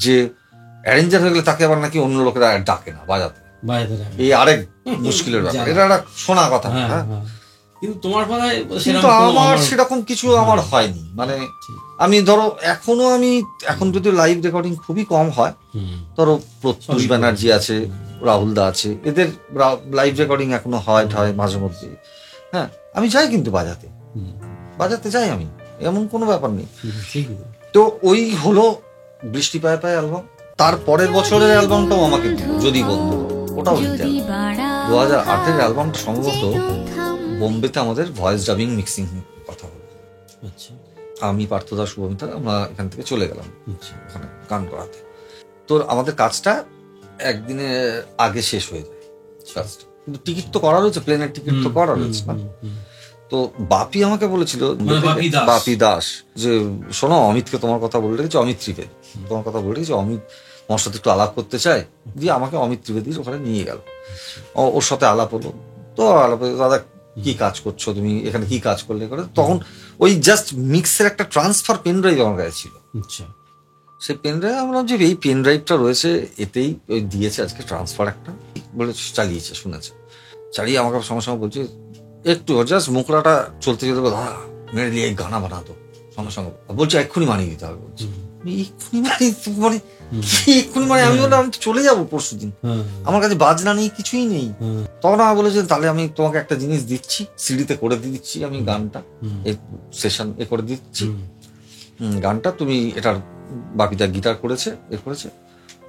যে অ্যারেঞ্জার হয়ে গেলে তাকে আবার নাকি অন্য লোকেরা ডাকে না বাজাতে, এই আরেক মুশকিলের ব্যাপার, এটা একটা শোনা কথা। হ্যাঁ, কিন্তু আমার সেরকম কিছু আমার হয়নি, মানে আমি ধরো এখন যদি লাইভ রেকর্ডিং খুবই কম হয়, ধরো প্রত্যুষ ব্যানার্জি আছে, রাহুল দা আছে, এদের লাইভ রেকর্ডিং এখনো হয় মাঝে মধ্যে। হ্যাঁ, আমি যাই কিন্তু বাজাতে যাই আমি, এমন কোনো ব্যাপার নেই। তো ওই হলো বৃষ্টি পায়ে পায়ে অ্যালবাম। তার পরের বছরের অ্যালবামটাও আমাকে দিল, যদি বন্ধু, ওটাও হিট। 2008-এর অ্যালবামটা সম্ভবত বোম্বেতে আমাদের ভয়েস ডাবিং মিক্সিং কথা হলো। আমি, পার্থদা, শুভমিতা, আমরা এখান থেকে চলে গেলাম ওখানে গান করাতে। তো আমাদের কাজটা একদিনের আগে শেষ হয়ে যায় কাজটা, কিন্তু টিকিট তো করা রয়েছে, প্লেনের টিকিট তো করা রয়েছে না। তো বাপি আমাকে বলেছিল, বাপি দাস, যে শোনো, অমিতকে তোমার কথা বলে রেখেছি, অমিত ত্রিবেদী তোমার কথা বলে রেখেছি, অমিত আমার সাথে একটু আলাপ করতে চায়। দিয়ে আমাকে অমিত ত্রিবেদীর ওখানে নিয়ে গেল, ওর সাথে আলাপ হলো। তো আলাপ, দাদা কি কাজ করছো তুমি এখানে, কি কাজ করলে করে। তখন ওই জাস্ট মিক্সের একটা ট্রান্সফার পেন ড্রাইভ আমার কাছে ছিল। সেই পেন ড্রাইভ আমরা যে এই পেন ড্রাইভটা রয়েছে, এতেই ওই দিয়েছে আজকে ট্রান্সফার একটা, বলে চালিয়েছে, শুনেছে, চালিয়ে আমাকে সঙ্গে সঙ্গে বলছে একটু জাস্ট মুখড়াটা চলতে চলতে, দাদা মেরে দিয়ে গানা বানাতো, সঙ্গে সঙ্গে বলছে এক্ষুনি মানিয়ে দিতে হবে। বলছে এক্ষুনি মানে আমি বললাম আমি তো চলে যাবো পরশু দিন, আমার কাছে বাজনা নেই, কিছুই নেই। তখন আমার বলেছে তাহলে আমি তোমাকে একটা জিনিস দিচ্ছি, সিডিতে করে দিচ্ছি আমি গানটা, এই সেশন করে দিচ্ছি গানটা, তুমি এটার বাপিদা গিটার করেছে, করেছে,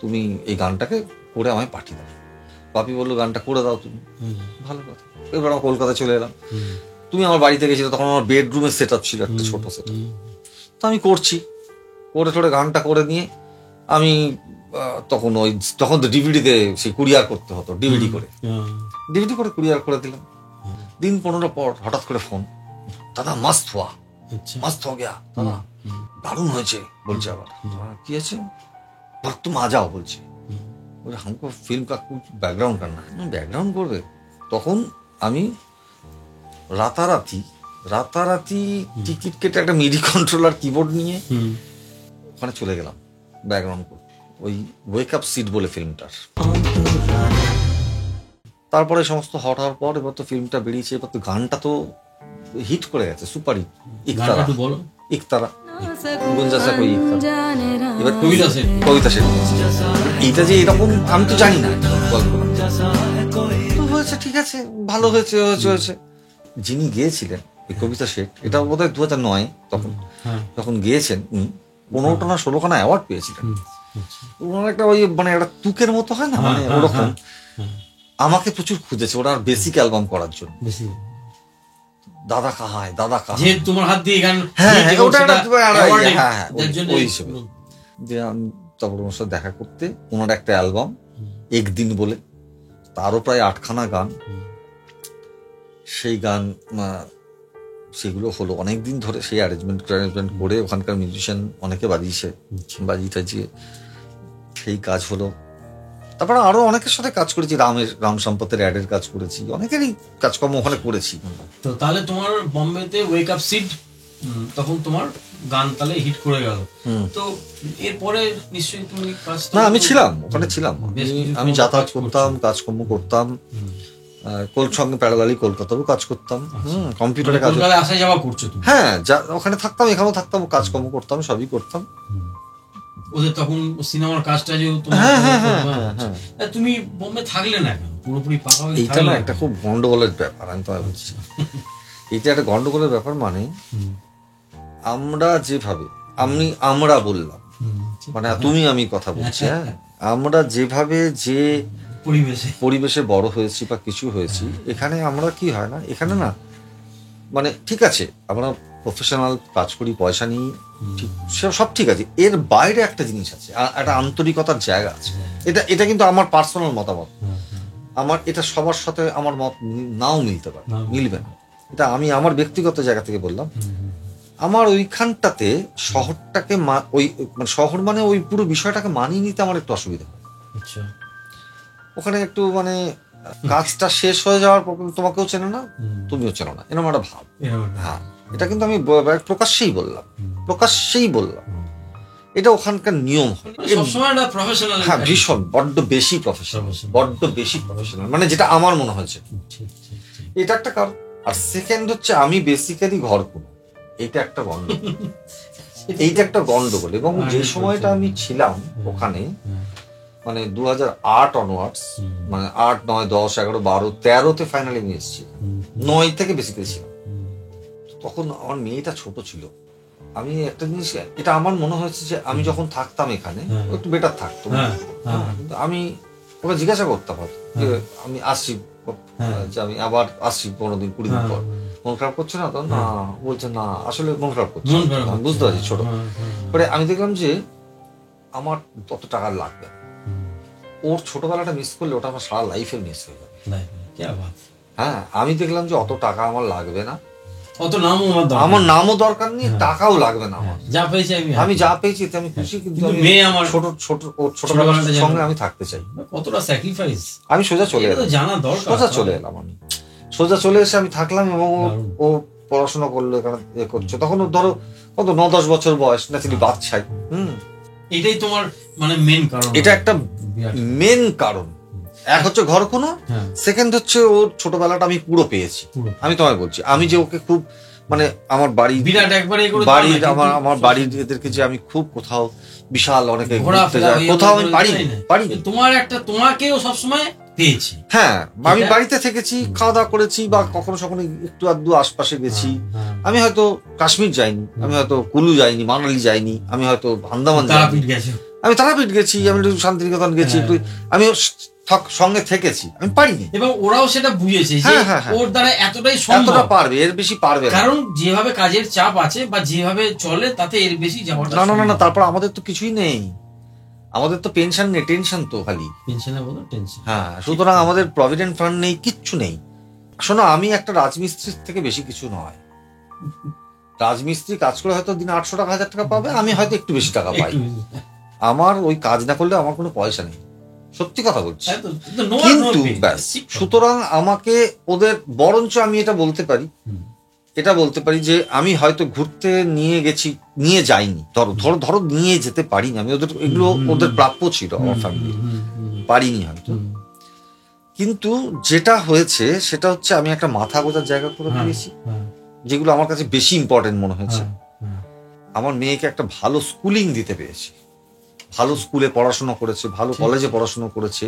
তুমি এই গানটাকে করে আমায় পাঠিয়ে দাও। বাপি বললো গানটা করে দাও তুমি, ভালো কথা। এবার আমরা কলকাতা চলে এলাম। তুমি আমার বাড়িতে গেছিলে, তখন আমার বেডরুমের সেট আপ ছিল, একটা ছোট সেট আপ। তো আমি করছি, করে টোরে গানটা করে নিয়ে আমি তখন তো ডিভিডিতে সেই কুরিয়ার করতে হতো, ডিভিডি করে কুরিয়ার করে দিলাম। দিন 15 পর হঠাৎ করে ফোন, দাদা মাস্ত হওয়া, মাস্ত হো গিয়া দাদা, দারুণ হয়েছে। বলছে আবার কি আছে, তুম আ যাও বলছে, हमको फिल्म का कुछ बैकग्राउंड करना है। बैकग्राउंड করবে। তখন আমি রাতারাতি টিকিট কেটে একটা মিডি কন্ট্রোলার কিবোর্ড নিয়ে ওখানে চলে গেলাম ব্যাকগ্রাউন্ড করতে, ওই ওয়েক আপ সিট বলে ফিল্মটার। তারপরে সমস্ত হট হওয়ার পর এবার তো ফিল্মটা বেরিয়েছে, এবার তো গানটা তো হিট করে গেছে, সুপার হিট। ইকতারা গুঞ্জাসা কই ইকতারা, এবার কবিতা শেঠ। এইটা যে এরকম আমি তো জানি না গল্পটা, তো হয়েছে, ঠিক আছে, ভালো হয়েছে। যিনি গিয়েছিলেন এই কবিতা শেঠ, এটা বোধহয় 2009 তখন গিয়েছেন, 15টা না 16খানা অ্যাওয়ার্ড পেয়েছিলেন। ওনার একটা ওই মানে একটা তুকের মতো হয় না, মানে ওরকম আমাকে প্রচুর খুঁজেছে ওরা বেসিক অ্যালবাম করার জন্য। দাদা কাহায়, দাদা কাহায়, যে তোমার হাত দিয়ে গান, হ্যাঁ ওটা ওই হিসেবে। তারপর ওনার সাথে দেখা করতে, ওনার একটা অ্যালবাম একদিন বলে, তারও প্রায় 8খানা গান। সেই গান সেগুলো হলো অনেকদিন ধরে, সেই অ্যারেঞ্জমেন্ট করে ওখানকার মিউজিশিয়ান অনেকে বাজিয়ে টাজিয়ে সেই কাজ হলো। তারপরে আরো অনেকের সাথে কাজ করেছি, রাম সম্পতের অ্যাডের কাজ করেছি, অনেকেরই কাজকর্ম ওখানে করেছি। তো তাহলে তোমার বোম্বেতে ওয়েক আপ সিড, তখন তোমার গান তাহলে হিট করে গেল। তো এরপরে নিশ্চয়ই তুমি না, আমি ছিলাম ওখানে, ছিলাম আমি যাতায়াত করতাম, কাজকর্ম করতাম, সঙ্গে প্যারালালি কলকাতাও কাজ করতাম, কম্পিউটারে কাজ, আসা যাওয়া করছো তুমি? হ্যাঁ, ওখানে থাকতাম, এখানেও থাকতাম, কাজকর্ম করতাম, সবই করতাম। ওদের তখন সিনেমার কাজটা যেহেতু, তুমি বোম্বে থাকলে না কেন পুরোপুরি পাকা? এইটা না একটা খুব গন্ডগোলের ব্যাপার, আমি তোমায় বলছি। এইটা একটা গন্ডগোলের ব্যাপার, মানে আমরা যেভাবে আমরা বললাম, মানে তুমি আমি কথা বলছি, হ্যাঁ, আমরা যেভাবে যে পরিবেশে বড় হয়েছি বা কিছু হয়েছি, এখানে আমরা কি হয় না, এখানে না মানে ঠিক আছে আমরা প্রফেশনাল কাজ করি, পয়সা নিই, সব ঠিক আছে, এর বাইরে একটা জিনিস আছে, একটা আন্তরিকতার জায়গা আছে। এটা কিন্তু আমার পার্সোনাল মতামত, আমার এটা সবার সাথে আমার মত নাও মিলতে পারে, মিলবে না, এটা আমি আমার ব্যক্তিগত জায়গা থেকে বললাম। আমার ওইখানটাতে শহরটাকে ওই মানে শহর মানে ওই পুরো বিষয়টাকে মানিয়ে নিতে আমার একটু অসুবিধা হয়। ওখানে একটু মানে কাজটা শেষ হয়ে যাওয়ার পর তোমাকেও চেনে না, তুমিও চেনো না, এরকম একটা ভাব। হ্যাঁ, এটা কিন্তু আমি প্রকাশ্যেই বললাম, এটা ওখানকার নিয়ম। হ্যাঁ, ভীষণ বড্ড বেশি প্রফেশনাল, মানে যেটা আমার মনে হয়েছে, এটা একটা কারণ। আর সেকেন্ড হচ্ছে আমি বেসিক্যালি ঘর করি, এইটা একটা গন্ডগোল। এবং যে সময়টা আমি ছিলাম ওখানে, মানে 2008 অনওয়ার্ডস, মানে 8, 9, 10, 11, 12, 13-তে ফাইনালি আমি এসেছি। 9 থেকে বেশি পেয়েছিলাম। তখন আমার মেয়েটা ছোট ছিল। আমি একটা জিনিস, এটা আমার মনে হয়েছে যে আমি যখন থাকতাম এখানে একটু বেটার থাকতো। কিন্তু আমি ওকে জিজ্ঞাসা করতাম যে আমি আসছি, যে আমি আবার আসছি 15 দিন 20 দিন পর, মন খারাপ করছে না? তো না, বলছে না আসলে মন খারাপ করছে। আমি বুঝতে পারছি ছোট। পরে আমি দেখলাম যে আমার তত টাকা লাগবে না। ওর ছোটবেলাটা মিস করলে ওটা আমার সারা লাইফে মিস হয়ে যাবে। হ্যাঁ, আমি দেখলাম যে অত টাকা আমার লাগবে না, আমার নামও দরকার নেই, টাকাও লাগবে না আমার, আমি যা পেয়েছি এতে আমি খুশি। কিন্তু ছোট ছোট ওর ছোটবেলার সঙ্গে আমি থাকতে চাই। কতটা স্যাক্রিফাইস, আমি সোজা চলে এলাম, সোজা চলে এসে আমি থাকলাম। এবং ও পড়াশোনা করলো এখানে, করছে। তখন ধরো কত 9-10 বছর বয়স, না তিনি বাচ্চাই। এটাই তোমার মানে মেন কারণ, এটা একটা মেন কারণ। এক হচ্ছে ঘর কোনো, সেকেন্ড হচ্ছে ওর ছোটবেলাটা আমি পুরো পেয়েছি। আমি তোমায় বলছি, আমি যে ওকে খুব মানে আমার বাড়ির আমার বাড়ির এদেরকে যে আমি খুব কোথাও বিশাল অনেকে ঘুরতে যাই, কোথাও আমি পারি তোমার একটা তোমাকেও সবসময় পেয়েছি। হ্যাঁ, আমি বাড়িতে থেকেছি, খাওয়া দাওয়া করেছি, বা কখনো কখনো একটু আধটু আশপাশে গেছি। আমি হয়তো কাশ্মীর যাইনি, আমি হয়তো কুলু যাইনি, মানালি যাইনি, আমি হয়তো আন্দামান যাইনি, আমি তারাপীঠ গেছি, আমি একটু শান্তিনিকেতন গেছি, একটু আমি সঙ্গে থেকেছি, আমি পারিনি। এবং ওরাও সেটা বুঝেছে যে ওর দ্বারা এতটা পারবে, এর বেশি পারবে না। কারণ যেভাবে কাজের চাপ আছে বা যেভাবে চলে তাতে এর বেশি যাওয়াটা না। তারপর আমাদের তো কিছুই নেই, আমাদের তো পেনশন নেই, টেনশন তো খালি পেনশনের বলো টেনশন। হ্যাঁ, সুতরাং আমাদের প্রভিডেন্ট ফান্ড নেই, কিচ্ছু নেই। শোনো, আমি একটা রাজমিস্ত্রির থেকে বেশি কিছু নয়। রাজমিস্ত্রি কাজ করে হয়তো দিনে 800 টাকা 1000 টাকা পাবে, আমি হয়তো একটু বেশি টাকা পাই। আমার ওই কাজ না করলে আমার কোনো পয়সা নেই, সত্যি কথা বলছি। কিন্তু ব্যাস, সুতরাং আমাকে ওদের বরঞ্চ আমি এটা বলতে পারি যে আমি হয়তো ঘুরতে নিয়ে যাইনি, ধরো নিয়ে যেতে পারিনি আমি, এগুলো ওদের প্রাপ্য ছিল, আমার ফ্যামিলি পারিনি হয়তো। কিন্তু যেটা হয়েছে সেটা হচ্ছে আমি একটা মাথা গোজার জায়গা করে পেয়েছি, যেগুলো আমার কাছে বেশি ইম্পর্টেন্ট মনে হয়েছে। আমার মেয়েকে একটা ভালো স্কুলিং দিতে পেরেছি, ভালো স্কুলে পড়াশোনা করেছে, ভালো কলেজে পড়াশোনা করেছে,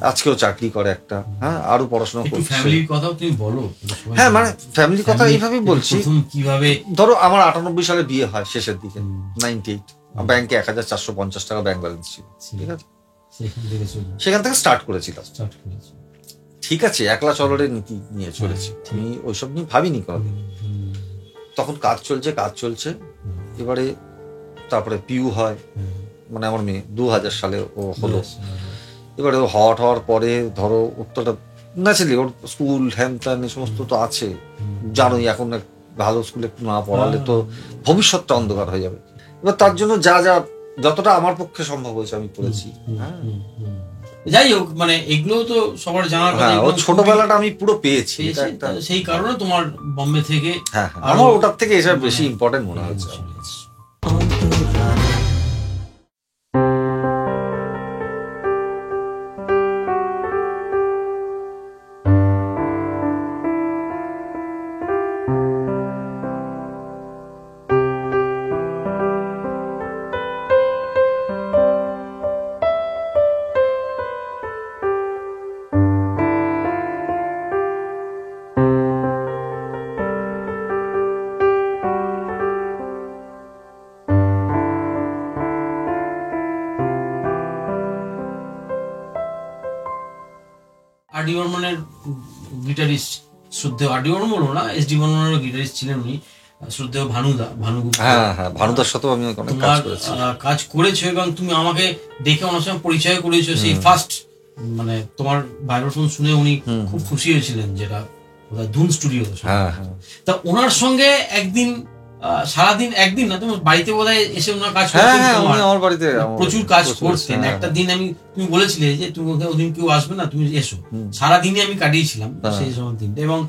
আজকেও চাকরি করে একটা। হ্যাঁ, আরো পড়াশোনা করছে। ফ্যামিলির কথাও তুমি বলো। হ্যাঁ, মানে ফ্যামিলির কথা এইভাবেই বলছি। কিভাবে ধরো আমার 98 সালে বিয়ে হয়, শেষের দিকে 98, ব্যাংকে 1450 টাকা ব্যাংক ব্যালেন্স ছিল, ঠিক আছে? সেখান থেকে স্টার্ট করেছিলাম। ঠিক আছে, একলা চলরের নীতি নিয়ে চলেছি, আমি ওইসব নিয়ে ভাবিনি কোনোদিন। তখন কাজ চলছে। এবারে তারপরে পিউ হয়, মানে আমার মেয়ে 2000 সালে ও হলো। এবারে ও হওয়ার পরে ধরো উত্তরটা ন্যাচারালি ওর স্কুল হ্যান ত্যান এই সমস্ত তো আছে, জানোই। এখন ভালো স্কুলে একটু না পড়ালে তো ভবিষ্যৎটা অন্ধকার হয়ে যাবে। এবার তার জন্য যতটা আমার পক্ষে সম্ভব হয়েছে আমি করেছি। যাই হোক, মানে এগুলো তো সবার জানার কথা। ওর ছোটবেলাটা আমি পুরো পেয়েছি, সেই কারণে তোমার বম্বে থেকে আমার ওটার থেকে এসব বেশি ইম্পর্টেন্ট মনে হচ্ছে। আর ডি বর্মনের গিটারিস্ট শ্রদ্ধেয়, আর ডি বর্মন বলবো না, এস ডি বর্মনের গিটারিস্ট ছিলেন উনি, শ্রদ্ধেয় ভানুগুপ্ত। ভানুদার সাথেও আমি অনেক কাজ করেছো এবং তুমি আমাকে দেখে অনেক সময় পরিচয় করেছো। সেই ফার্স্ট মানে তোমার ভাইব্রেশন শুনে উনি খুব খুশি হয়েছিলেন, যেটা ধুন স্টুডিও। তা ওনার সঙ্গে একদিন সারাদিন, একদিন না, তোমার বাড়িতে বোধহয় এসে ওনার কাজ করতেন, আমার বাড়িতে প্রচুর কাজ করতেন। একটা দিন তুমি বলেছিলে যে তুমি ওদিন কেউ আসবে না, তুমি এসো। সারাদিনই আমি কাটিয়েছিলাম সেই সময় দিনটা। এবং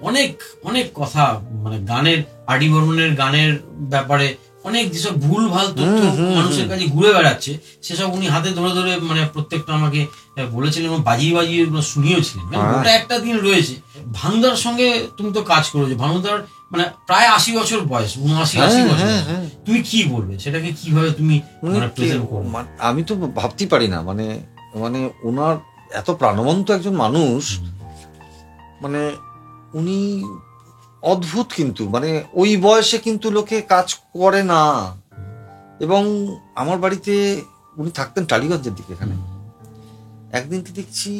অনেক অনেক কথা, মানে গানের, আর ডি বর্মনের গানের ব্যাপারে অনেক যেসব ভুল ভাল তথ্য মানুষের কাছে ঘুরে বেড়াচ্ছে, সেসব উনি হাতে ধরে ধরে মানে প্রত্যেকটা আমাকে বলেছিলেন এবং বাজিয়ে শুনিয়েছিলেন। ওটা একটা দিন রয়েছে। ভানুদার সঙ্গে তুমি তো কাজ করেছো, ভানুদার মানে প্রায় 80 বছর বয়স, 79-80 বছর, তুমি কি বলবে সেটাকে, কিভাবে তুমি প্রেজেন্ট করবে? আমি তো ভাবতেই পারি না, মানে মানে ওনার এত প্রাণবন্ত একজন মানুষ, মানে উনি অদ্ভুত, কিন্তু মানে ওই বয়সে কিন্তু লোকে কাজ করে না। এবং আমার বাড়িতে উনি থাকতেন টালিগঞ্জের দিকে, এখানে একদিন কি দেখছি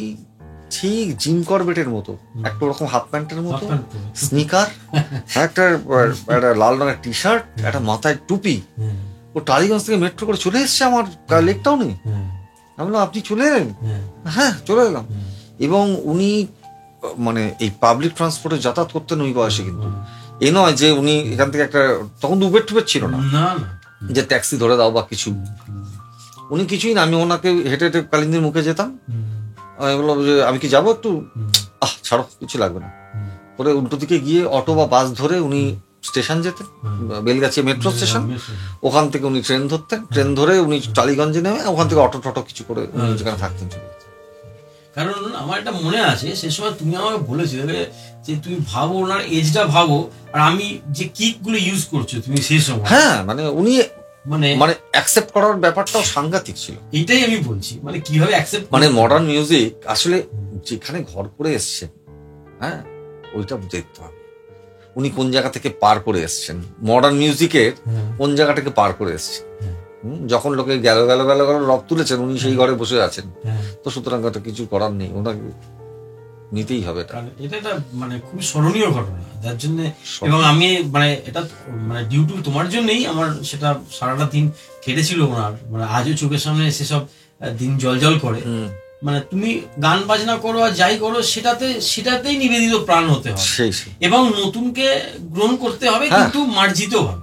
ঠিক জিম করবেটের মতো, একটা ওরকম হাফ প্যান্টের মতো, স্নিকার, একটা লাল রঙের টি শার্ট, একটা মাথায় টুপি, ও টালিগঞ্জ থেকে মেট্রো করে চলে এসছে আমার লেক টাউনে। আমি বললাম আপনি চলে এলেন? হ্যাঁ চলে এলাম। এবং উনি মানে এই পাবলিক ট্রান্সপোর্টে যাতায়াত করতেন ওই বয়সে, কিন্তু এ নয় যে উনি এখান থেকে একটা, তখন তো উবের টুবের ছিল না যে ট্যাক্সি ধরে দাও বা কিছু, উনি কিছুই না। আমি ওনাকে হেঁটে হেঁটে কালিন্দির মুখে যেতাম, আমি বললাম যে আমি কি যাবো একটু, ছাড়ো কিছু লাগবে না, পরে উল্টো দিকে গিয়ে অটো বা বাস ধরে উনি স্টেশন যেতেন, বেলগাছিয়া মেট্রো স্টেশন, ওখান থেকে উনি ট্রেন ধরতেন, ট্রেন ধরে উনি টালিগঞ্জে নেমে ওখান থেকে অটো টটো কিছু করে উনি যেখানে থাকতেন চলে যেতেন। কারণ আমার একটা মনে আছে সে সময় তুমি আমাকে বলেছিলে যে তুমি ভাবো ওনার এজটা ভাবো, আর আমি যে কিক গুলো ইউজ করছো তুমি সেই সময়, হ্যাঁ মানে উনি মানে অ্যাকসেপ্ট করার ব্যাপারটাও সাংঘাতিক ছিল। এইটাই আমি বলছি, মানে কিভাবে অ্যাকসেপ্ট, মানে মডার্ন মিউজিক আসলে যেখানে ঘর করে এসছে, হ্যাঁ ওইটা দেখতে হবে উনি কোন জায়গা থেকে পার করে এসছেন, মডার্ন মিউজিকের কোন জায়গাটাকে পার করে এসছেন। যখন লোকে গেল গেল গেল গেল রব তুলেছেন, উনি সেই ঘরে বসে আছেন, তো সুতরাং এটা কিছু করার নেই, ওনাকে নিতেই হবে। এটা একটা মানে খুবই স্মরণীয় ঘটনা, যার জন্য, এবং আমি মানে এটা মানে ডিউ টু তোমার জন্যই আমার সেটা সারাটা দিন কেটেছিল ওনার, মানে আজও চোখের সামনে সেসব দিন জল করে। মানে তুমি গান বাজনা করো আর যাই করো সেটাতেই নিবেদিত প্রাণ হতে হবে, এবং নতুনকে গ্রহণ করতে হবে, কিন্তু মার্জিত ভাবে,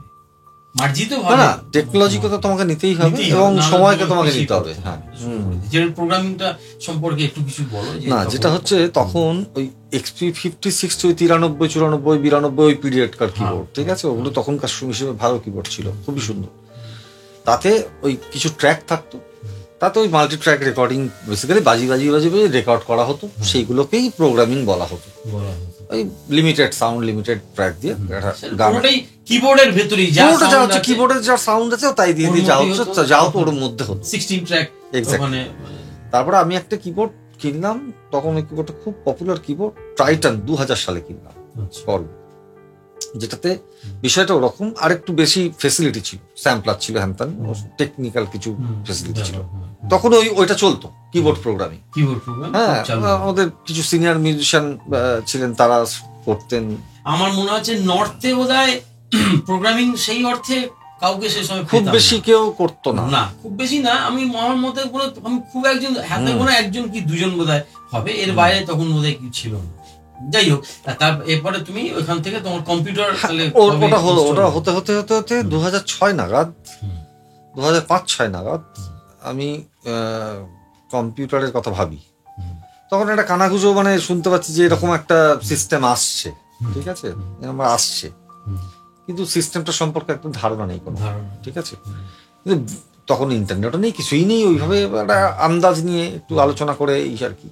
টেকনোলজিকে তো তোমাকে নিতেই হবে এবং সময়কে তোমাকে নিতে হবে। হ্যাঁ, যে প্রোগ্রামিংটা সম্পর্কে একটু কিছু বলো। না, যেটা হচ্ছে তখন ওই XP 50-60, 93-94-92 ওই পিরিয়ডকার কিবোর্ড, ঠিক আছে, ওগুলো তখনকার হিসেবে ভালো কিবোর্ড ছিল, খুবই সুন্দর। তাতে ওই কিছু ট্র্যাক থাকতো, তাতে ওই মাল্টি ট্র্যাক রেকর্ডিং বেসিক্যালি বাজিয়ে রেকর্ড করা হতো, সেইগুলোকেই প্রোগ্রামিং বলা হতো। ওই লিমিটেড সাউন্ড, লিমিটেড ট্র্যাক দিয়ে কিবোর্ডের ভেতরেই যা হচ্ছে, কিবোর্ডের যা সাউন্ড আছে তাই দিয়ে যা হচ্ছে যা হতো ওর মধ্যে হতো 16 ট্র্যাক। তারপরে আমি একটা কিবোর্ড কিনলাম, তখন ওই কিবোর্ডটা খুব পপুলার কিবোর্ড, ট্রাইটন, 2000 সালে কিনলাম, যেটাতে বিষয়টা ওরকম, আর একটু বেশি ফেসিলিটি ছিল, স্যাম্পলার ছিল, হ্যান টেকনিক্যাল কিছু ফেসিলিটি ছিল। তখন ওইটা চলতো কিবোর্ড প্রোগ্রামিং। হ্যাঁ, আমাদের কিছু সিনিয়র মিউজিশিয়ান ছিলেন, তারা করতেন। আমার মনে হচ্ছে নর্থে বোধহয় প্রোগ্রামিং সেই অর্থে কাউকে সে সময় খুব বেশি কেউ করতো না, খুব বেশি না। আমি আমার মতে আমি খুব একজন, হাতে গোনা একজন কি দুজন বোধহয় হবে, এর বাইরে তখন বোধহয় কি ছিল না। যাই হোক, এরপরে তুমি ওইখান থেকে তোমার কম্পিউটার, ওটা হতে হতে হতে হতে 2006 নাগাদ, 2005-06 নাগাদ আমি কম্পিউটারের কথা ভাবি। তখন একটা কানাঘুষো মানে শুনতে পাচ্ছি যে এরকম একটা সিস্টেম আসছে, ঠিক আছে, আমার আসছে, কিন্তু সিস্টেমটা সম্পর্কে একদম ধারণা নেই কোনো, ঠিক আছে। কিন্তু তখন ইন্টারনেটও নেই, কিছুই নেই, ওইভাবে একটা আন্দাজ নিয়ে একটু আলোচনা করে এই আর কি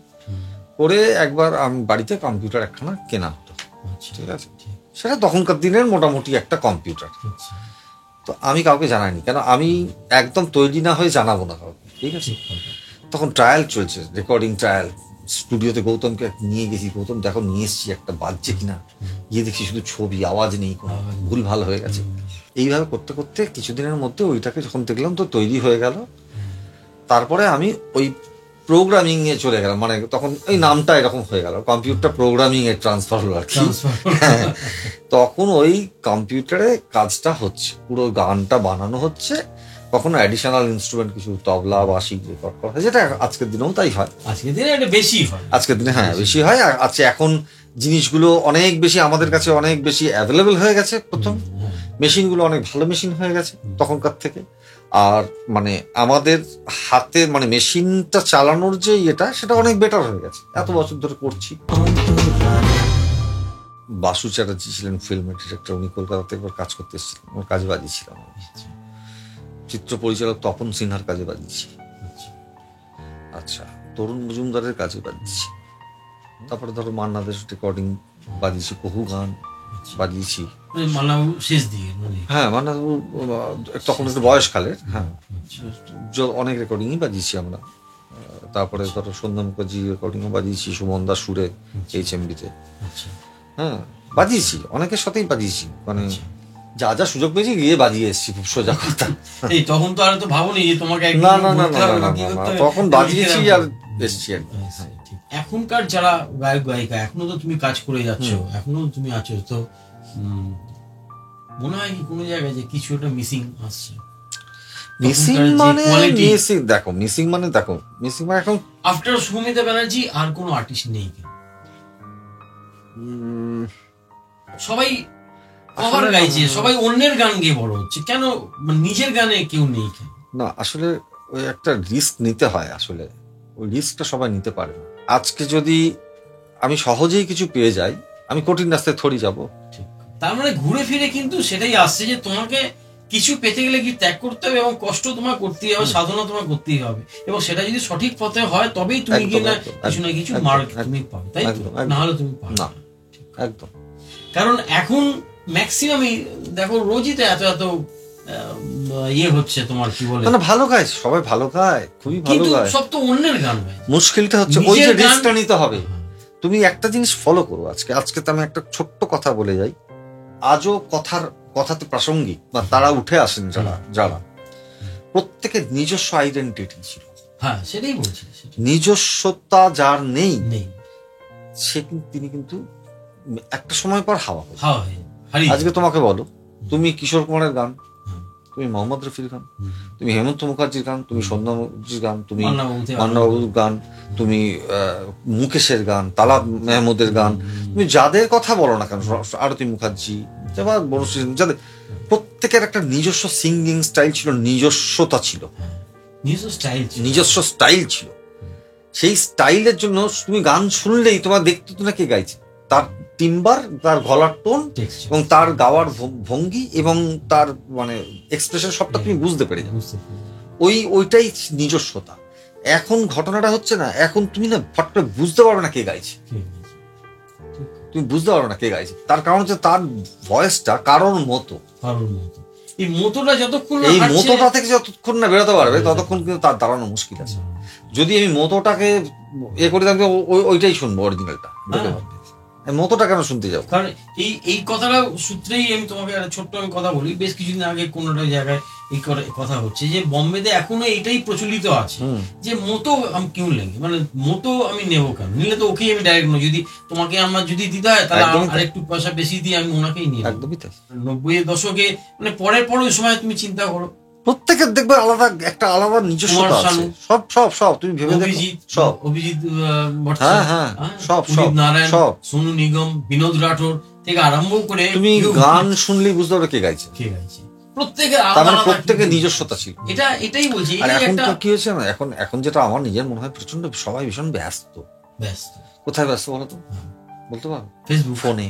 করে একবার আমি বাড়িতে কম্পিউটার একখানা কেনা হতো, ঠিক আছে। সেটা তখনকার দিনের মোটামুটি একটা কম্পিউটার। তো আমি কাউকে জানাইনি, কেন আমি একদম তৈরি না হয়ে জানাবো না কাউকে, ঠিক আছে। তখন ট্রায়াল চলছে, রেকর্ডিং ট্রায়াল, স্টুডিওতে গৌতমকে নিয়ে গেছি, গৌতম দেখো নিয়ে এসছি, একটা বাজছে কিনা, গিয়ে দেখছি শুধু ছবি, আওয়াজ নেই, কোনো ভুল ভালো হয়ে গেছে। এইভাবে করতে করতে কিছুদিনের মধ্যে ওইটাকে যখন দেখলাম তো তৈরি হয়ে গেল, তারপরে আমি ওই প্রোগ্রামিং এ চলে গেলাম, মানে তখন ওই নামটা এরকম হয়ে গেল, কম্পিউটার প্রোগ্রামিং এ ট্রান্সফার হলো আর কি। তখন ওই কম্পিউটারে কাজটা হচ্ছে, পুরো গানটা বানানো হচ্ছে, কখনো অ্যাডিশনাল ইনস্ট্রুমেন্ট কিছু তবলা বাঁশি রেকর্ড করা হয়, যেটা আজকের দিনেও তাই হয়, আজকের দিনে এটা বেশি হয়, আজকের দিনে হ্যাঁ বেশি হয়। আর আচ্ছা, এখন জিনিসগুলো অনেক বেশি আমাদের কাছে অনেক বেশি অ্যাভেলেবেল হয়ে গেছে, প্রথম মেশিনগুলো অনেক ভালো মেশিন হয়ে গেছে তখনকার থেকে। আর মানে আমাদের হাতে মানে মেশিনটা চালানোর যে এটা, সেটা অনেক বেটার হয়ে গেছে, এত বছর ধরে করছি। বাসু চ্যাটার্জি ছিলেন ফিল্মের ডিরেক্টর, উনি কলকাতাতে একবার কাজ করতে এসেছিলেন, ওর কাজে বাজিয়েছিলাম। চিত্র পরিচালক তপন সিনহার কাজে বাজিয়েছি, আচ্ছা, তরুণ মজুমদারের কাজে বাজিয়েছি। তারপরে ধরো মান্নাদের রেকর্ডিং বাজিয়েছি, বহু গান, বাজিয়েছি। মানে মান্নাবাবু শেষ দিকে মানে হ্যাঁ মানে তখন একটু বয়সকালের, হ্যাঁ অনেক রেকর্ডিংই বাজিয়েছি আমরা। তারপরে ধরো সন্ধ্যা মুখার্জি রেকর্ডিংও বাজিয়েছি, সুমন দা সুরে HMD-তে। আচ্ছা হ্যাঁ বাজিয়েছি, অনেকের সাথেই বাজিয়েছি, মানে যা যা সুযোগ পেয়েছি গিয়ে বাজিয়ে এসেছি, খুব সোজা কথা। এই তখন তো আর তো ভাবোনি যে তোমাকে না না না না না না, তখন বাজিয়েছি আর এসেছি আর কি। এখনকার যারা গায়ক গায়িকা, এখনো তো তুমি কাজ করে যাচ্ছ, এখনো তুমি আছো, তো মনে হয় কি কোনো জায়গায় যে কিছু একটা মিসিং আসছে? মিসিং মানে মিসিং মানে এখন আফটার সৌমিতা ব্যানার্জি আর কোনো আর্টিস্ট নেই কেন? সবাই কভার গাইছে, সবাই অন্যের গান গেয়ে বড় হচ্ছে, কেন নিজের গানে কেউ নেই কেন? না আসলে ওই একটা রিস্ক নিতে হয়, আসলে ওই রিস্কটা সবাই নিতে পারে না। আজকে যদি আমি সহজেই কিছু পেয়ে যাই, আমি কঠিন রাস্তায় থরি যাব। তার মানে ঘুরে ফিরে কিন্তু সেটাই আসছে যে তোমাকে কিছু পেতে গেলে কি ত্যাগ করতে হবে, এবং কষ্ট তোমার করতেই হবে, সাধনা তোমার করতেই হবে, এবং সেটা যদি সঠিক পথে হয় তবেই তুমি কি না কিছু না কিছু মার্ক তুমি পাবে, তাই তো? না হলে তুমি পাবে না। একদম। কারণ এখন ম্যাক্সিমামই দেখো রোজই তো এত এত ইয়ে হচ্ছে, তোমার কি বলে, মানে ভালো গায়, সবাই ভালো গায়, খুবই ভালো গায়, সব তো অন্যের গান গায়। মুশকিলটা হচ্ছে ওই যে রিস্কটা নিতে হবে। তুমি একটা জিনিস ফলো করো, আজকে তো আমি একটা ছোট্ট কথা বলে যাই, আজও কথাতে প্রাসঙ্গিক বা তারা উঠে আসেন যারা প্রত্যেকের নিজস্ব আইডেন্টিটি ছিল। হ্যাঁ সেটাই বলছি, নিজস্বতা যার নেই সে তিনি কিন্তু একটা সময় পর হাওয়া হয়। আজকে তোমাকে বলো, তুমি কিশোর কুমারের গান, তুমি মোহাম্মদ রফির গান, তুমি হেমন্ত মুখার্জির গান, তুমি সন্ধ্যা মুখার্জির গান, তুমি মান্নাবাবুর গান, তুমি মুকেশের গান, তালা মেহমুদের গান, তুমি যাদের কথা বলো না কেন, আরতি মুখার্জি, যাদের প্রত্যেকের একটা নিজস্ব সিঙ্গিং স্টাইল ছিল, নিজস্বতা ছিল, নিজস্ব স্টাইল ছিল। সেই স্টাইলের জন্য তুমি গান শুনলেই তোমার দেখতে তো না কে গাইছে, তার টিম্বার, তার গলার টোন এবং তার গাওয়ার ভঙ্গি এবং তার মানে এক্সপ্রেশন সবটা তুমি বুঝতে পেরে যাও। ওইটাই নিজস্বতা। এখন ঘটনাটা হচ্ছে না, এখন তুমি না ফট করে বুঝতে পারবে না কে গাইছে, তুমি বুঝতে পারবে না কে গাইছে। তার কারণ হচ্ছে তার ভয়েসটা কারোর মতো, এই মতোটা যতক্ষণ এই মতোটা থেকে যতক্ষণ না বেরোতে পারবে ততক্ষণ কিন্তু তার দাঁড়ানো মুশকিল আছে। যদি আমি মতোটাকে করে থাকি, ওইটাই শুনবো অরিজিনালটা, মতোটা কেন শুনতে যাও? কারণ এই কথাটা সূত্রেই আমি তোমাকে ছোট্ট আমি কথা বলি, বেশ কিছুদিন আগে কোন একটা জায়গায় এই কথা হচ্ছে যে বোম্বেতে এখনো এটাই প্রচলিত আছে যে মতো আমি কেউ লেগে, মানে মতো আমি নেবো কেন, নিলে তো ওকেই আমি ডাইরেক্ট নেবো, যদি তোমাকে আমার যদি দিতে হয় তাহলে আরেকটু পয়সা বেশি দিয়ে আমি ওনাকেই নিয়ে। একদমই তাই। 90-এর দশকে মানে পরের ওই সময় তুমি চিন্তা করো, প্রত্যেকের দেখবে আলাদা একটা আলাদা নিজস্বতা আছে। সব তুমি ভেবে দেখো, সব অভিজিৎ নারায়ণ, সোনু নিগম, বিনোদ রাঠোর থেকে আরম্ভ করে তুমি গান শুনলেই বুঝতে পারবে কে গাইছে। প্রত্যেকের নিজস্বতা ছিল। এটাই বলছি। আর এখন তো কি হয়েছে না, এখন যেটা আমার নিজের মনে হয়, প্রচন্ড সবাই ভীষণ ব্যস্ত। কোথায় ব্যস্ত বলো তো? বলতে পারো? ফেসবুক, ফোনে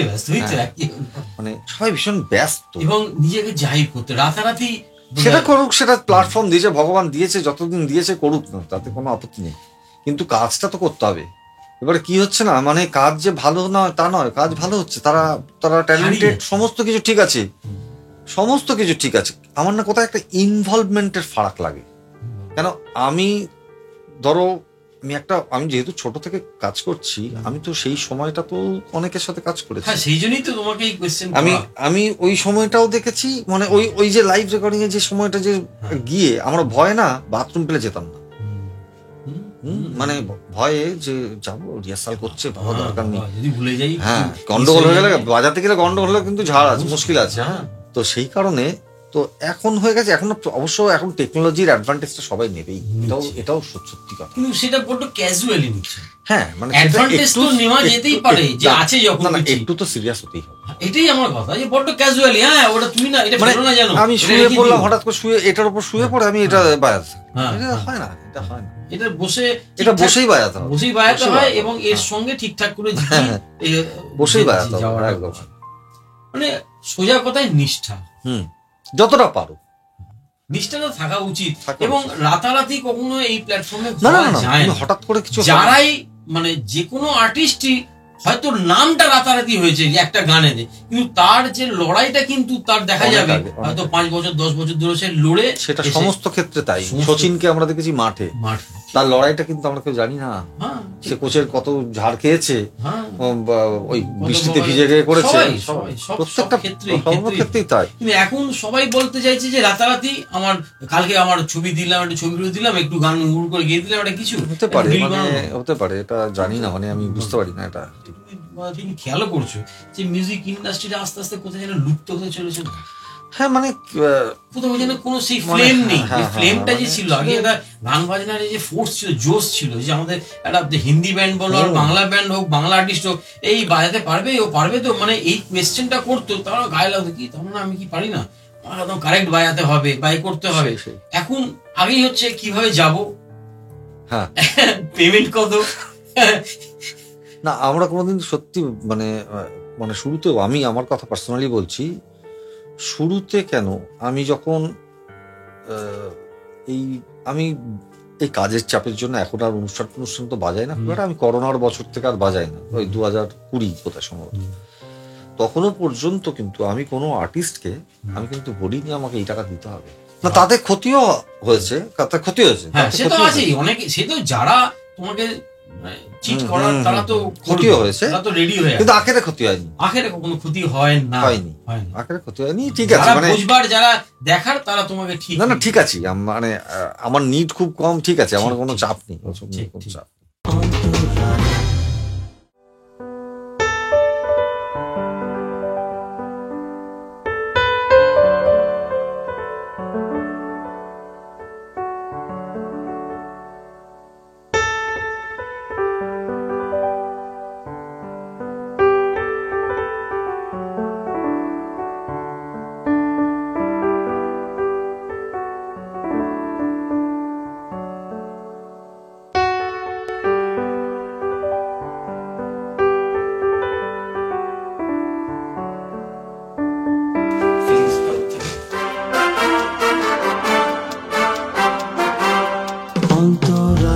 ব্যস্ত, মানে সবাই ভীষণ ব্যস্ত এবং নিজেকে জাহির করতে রাতারাতি। সেটা করুক, সেটা প্ল্যাটফর্ম দিয়েছে, ভগবান দিয়েছে, যতদিন দিয়েছে করুক না, তাতে কোনো আপত্তি নেই, কিন্তু কাজটা তো করতে হবে। এবারে কি হচ্ছে না, মানে কাজ যে ভালো নয় তা নয়, কাজ ভালো হচ্ছে, তারা ট্যালেন্টেড, সমস্ত কিছু ঠিক আছে, সমস্ত কিছু ঠিক আছে। আমার না কোথায় একটা ইনভলভমেন্টের ফারাক লাগে। কেন আমি ধরো আমি যেহেতু ছোট থেকে কাজ করছি, আমি তো সেই সময়টা তো অনেকের সাথে কাজ করেছি, সেই জন্যই তো তোমাকে এই কোশ্চেন। আমি ওই সময়টাও দেখেছি, মানে ওই যে লাইভ রেকর্ডিং এর যে সময়টা, যে গিয়ে আমরা ভয় না বাথরুম পেলে যেতাম না, মানে ভয়ে যে যাবো, রিহার্সাল করছে, বাবা দরকার নেই, যদি ভুলে যাই, হ্যাঁ গন্ডগোল হয়ে গেলে, বাজাতে গেলে গন্ডগোল হলে কিন্তু ঝাড় আছে, মুশকিল আছে। হ্যাঁ, তো সেই কারণে তো এখন হয়ে গেছে, এখন অবশ্য এখন টেকনোলজির অ্যাডভান্টেজটা সবাই নেবেই, এটাও সত্যি কথা, কিন্তু সেটা বড্ড ক্যাজুয়ালি নিচ্ছে। হ্যাঁ, মানে অ্যাডভান্টেজ তো নেওয়া যেতেই পারে, যে আছে যখন, একটু তো সিরিয়াস হতেই হবে। এটাই আমার কথা, যে বড্ড ক্যাজুয়ালি, হ্যাঁ ওটা তুমি না, এটা ফেলো না জানো, আমি শুয়ে পড়লাম হঠাৎ করে, এটার উপর শুয়ে পড়ে আমি এটা বাজাতে, এটা হয় না, এটা বসেই বাজাতে হয়, এবং এর সঙ্গে ঠিকঠাক করে বসেই বাজাতে হবে, মানে সোজা কথায় নিষ্ঠা, যতটা পারো নিষ্ঠাটা থাকা উচিত। এবং রাতারাতি কখনো এই প্ল্যাটফর্মে হঠাৎ করে কিছু, যারাই মানে যে কোনো আর্টিস্টই হয়তো নামটা রাতারাতি হয়েছে যে একটা গানে, কিন্তু তার যে লড়াইটা কিন্তু তার দেখা অনেক যাবে আগে, অনেক হয়তো 5 বছর 10 বছর ধরে সে লড়ে সেটা এসে- সমস্ত ক্ষেত্রে তাই। সমস্ত- সচিনকে আমরা দেখেছি মাঠে, মাঠে। তার লড়াইটা কিন্তু আমরা কেউ জানি না। হ্যাঁ, সে কোচের কত ঝাড় খেয়েছে, হ্যাঁ। ওই কত বৃষ্টিতে বড়- ভিজে গিয়ে করেছে, সবাই, সবাই, সব প্রত্যেকটা ক্ষেত্রেই, সর্বক্ষেত্রেই তাই। কিন্তু এখন সবাই বলতে চাইছে যে রাতারাতি কালকে আমার ছবি দিলাম, একটা ছবিগুলো দিলাম, একটু গান উড় করে গিয়ে দিলাম, একটা কিছু হতে পারে, reel মানে বানানো। হতে পারে, এটা জানি না, মানে আমি বুঝতে পারি না এটা। তুমি খেয়ালও করছো যে মিউজিক ইন্ডাস্ট্রিটা আস্তে আস্তে কোথায় যেন লুপ্ত হতে চলেছে। হ্যাঁ মানে কোথাও যেন কোনো সেই মানে ফ্লেম নেই, হ্যাঁ, ফ্লেমটা যে মানে ছিল আগে, একটা গান বাজনার যে ফোর্স ছিল, জোশ ছিল, যে আমাদের একটা হিন্দি ব্যান্ড বলো আর বাংলা ব্যান্ড হোক, বাংলা আর্টিস্ট হোক, এই বাজাতে পারবে, ও পারবে তো, মানে এই কোয়েশ্চেনটা করতো, তারা গায়ে লাগতো কি, তখন আমি কি পারি না, আমার একদম কারেক্ট বাজাতে হবে, বাই করতে হবে। এখন আগেই হচ্ছে কিভাবে যাব, হ্যাঁ পেমেন্ট কত। না, আমরা কোনোদিন সত্যি মানে মানে শুরুতেও, আমি আমার কথা পার্সোনালি বলছি, শুরুতে কেন আমি যখন এই আমি এই কাজের চাপের জন্য এখন আর অনুষ্ঠান তো বাজাই না খুব একটা। আমি করোনার বছর থেকে আর বাজাই না, ওই 2020 কোথায় সম্ভবত। তখনও পর্যন্ত কিন্তু আমি কোনো আর্টিস্টকে আমি কিন্তু বলিনি আমাকে এই টাকা দিতে হবে না। তাদের ক্ষতিও হয়েছে, তাদের ক্ষতি হয়েছে, হ্যাঁ, তাদের সে তো ক্ষতিও আছেই, অনেকে, সে তো যারা তোমাকে চিট করার, তারা তো ক্ষতিও হয়েছে, তারা তো রেডি হয়ে কিন্তু আখেরে ক্ষতি হয়নি, আখেরে কোনো ক্ষতি হয় না, হয়নি, হয় না। আখেরে ক্ষতি হয়নি, ঠিক আছে। যারা মানে বুঝবার, যারা দেখার, তারা তোমাকে ঠিক না না ঠিক আছে, মানে আমার নিড খুব কম, ঠিক আছে, আমার কোনো চাপ নেই, ওসব নিয়ে কোনো চাপ। অন্তরা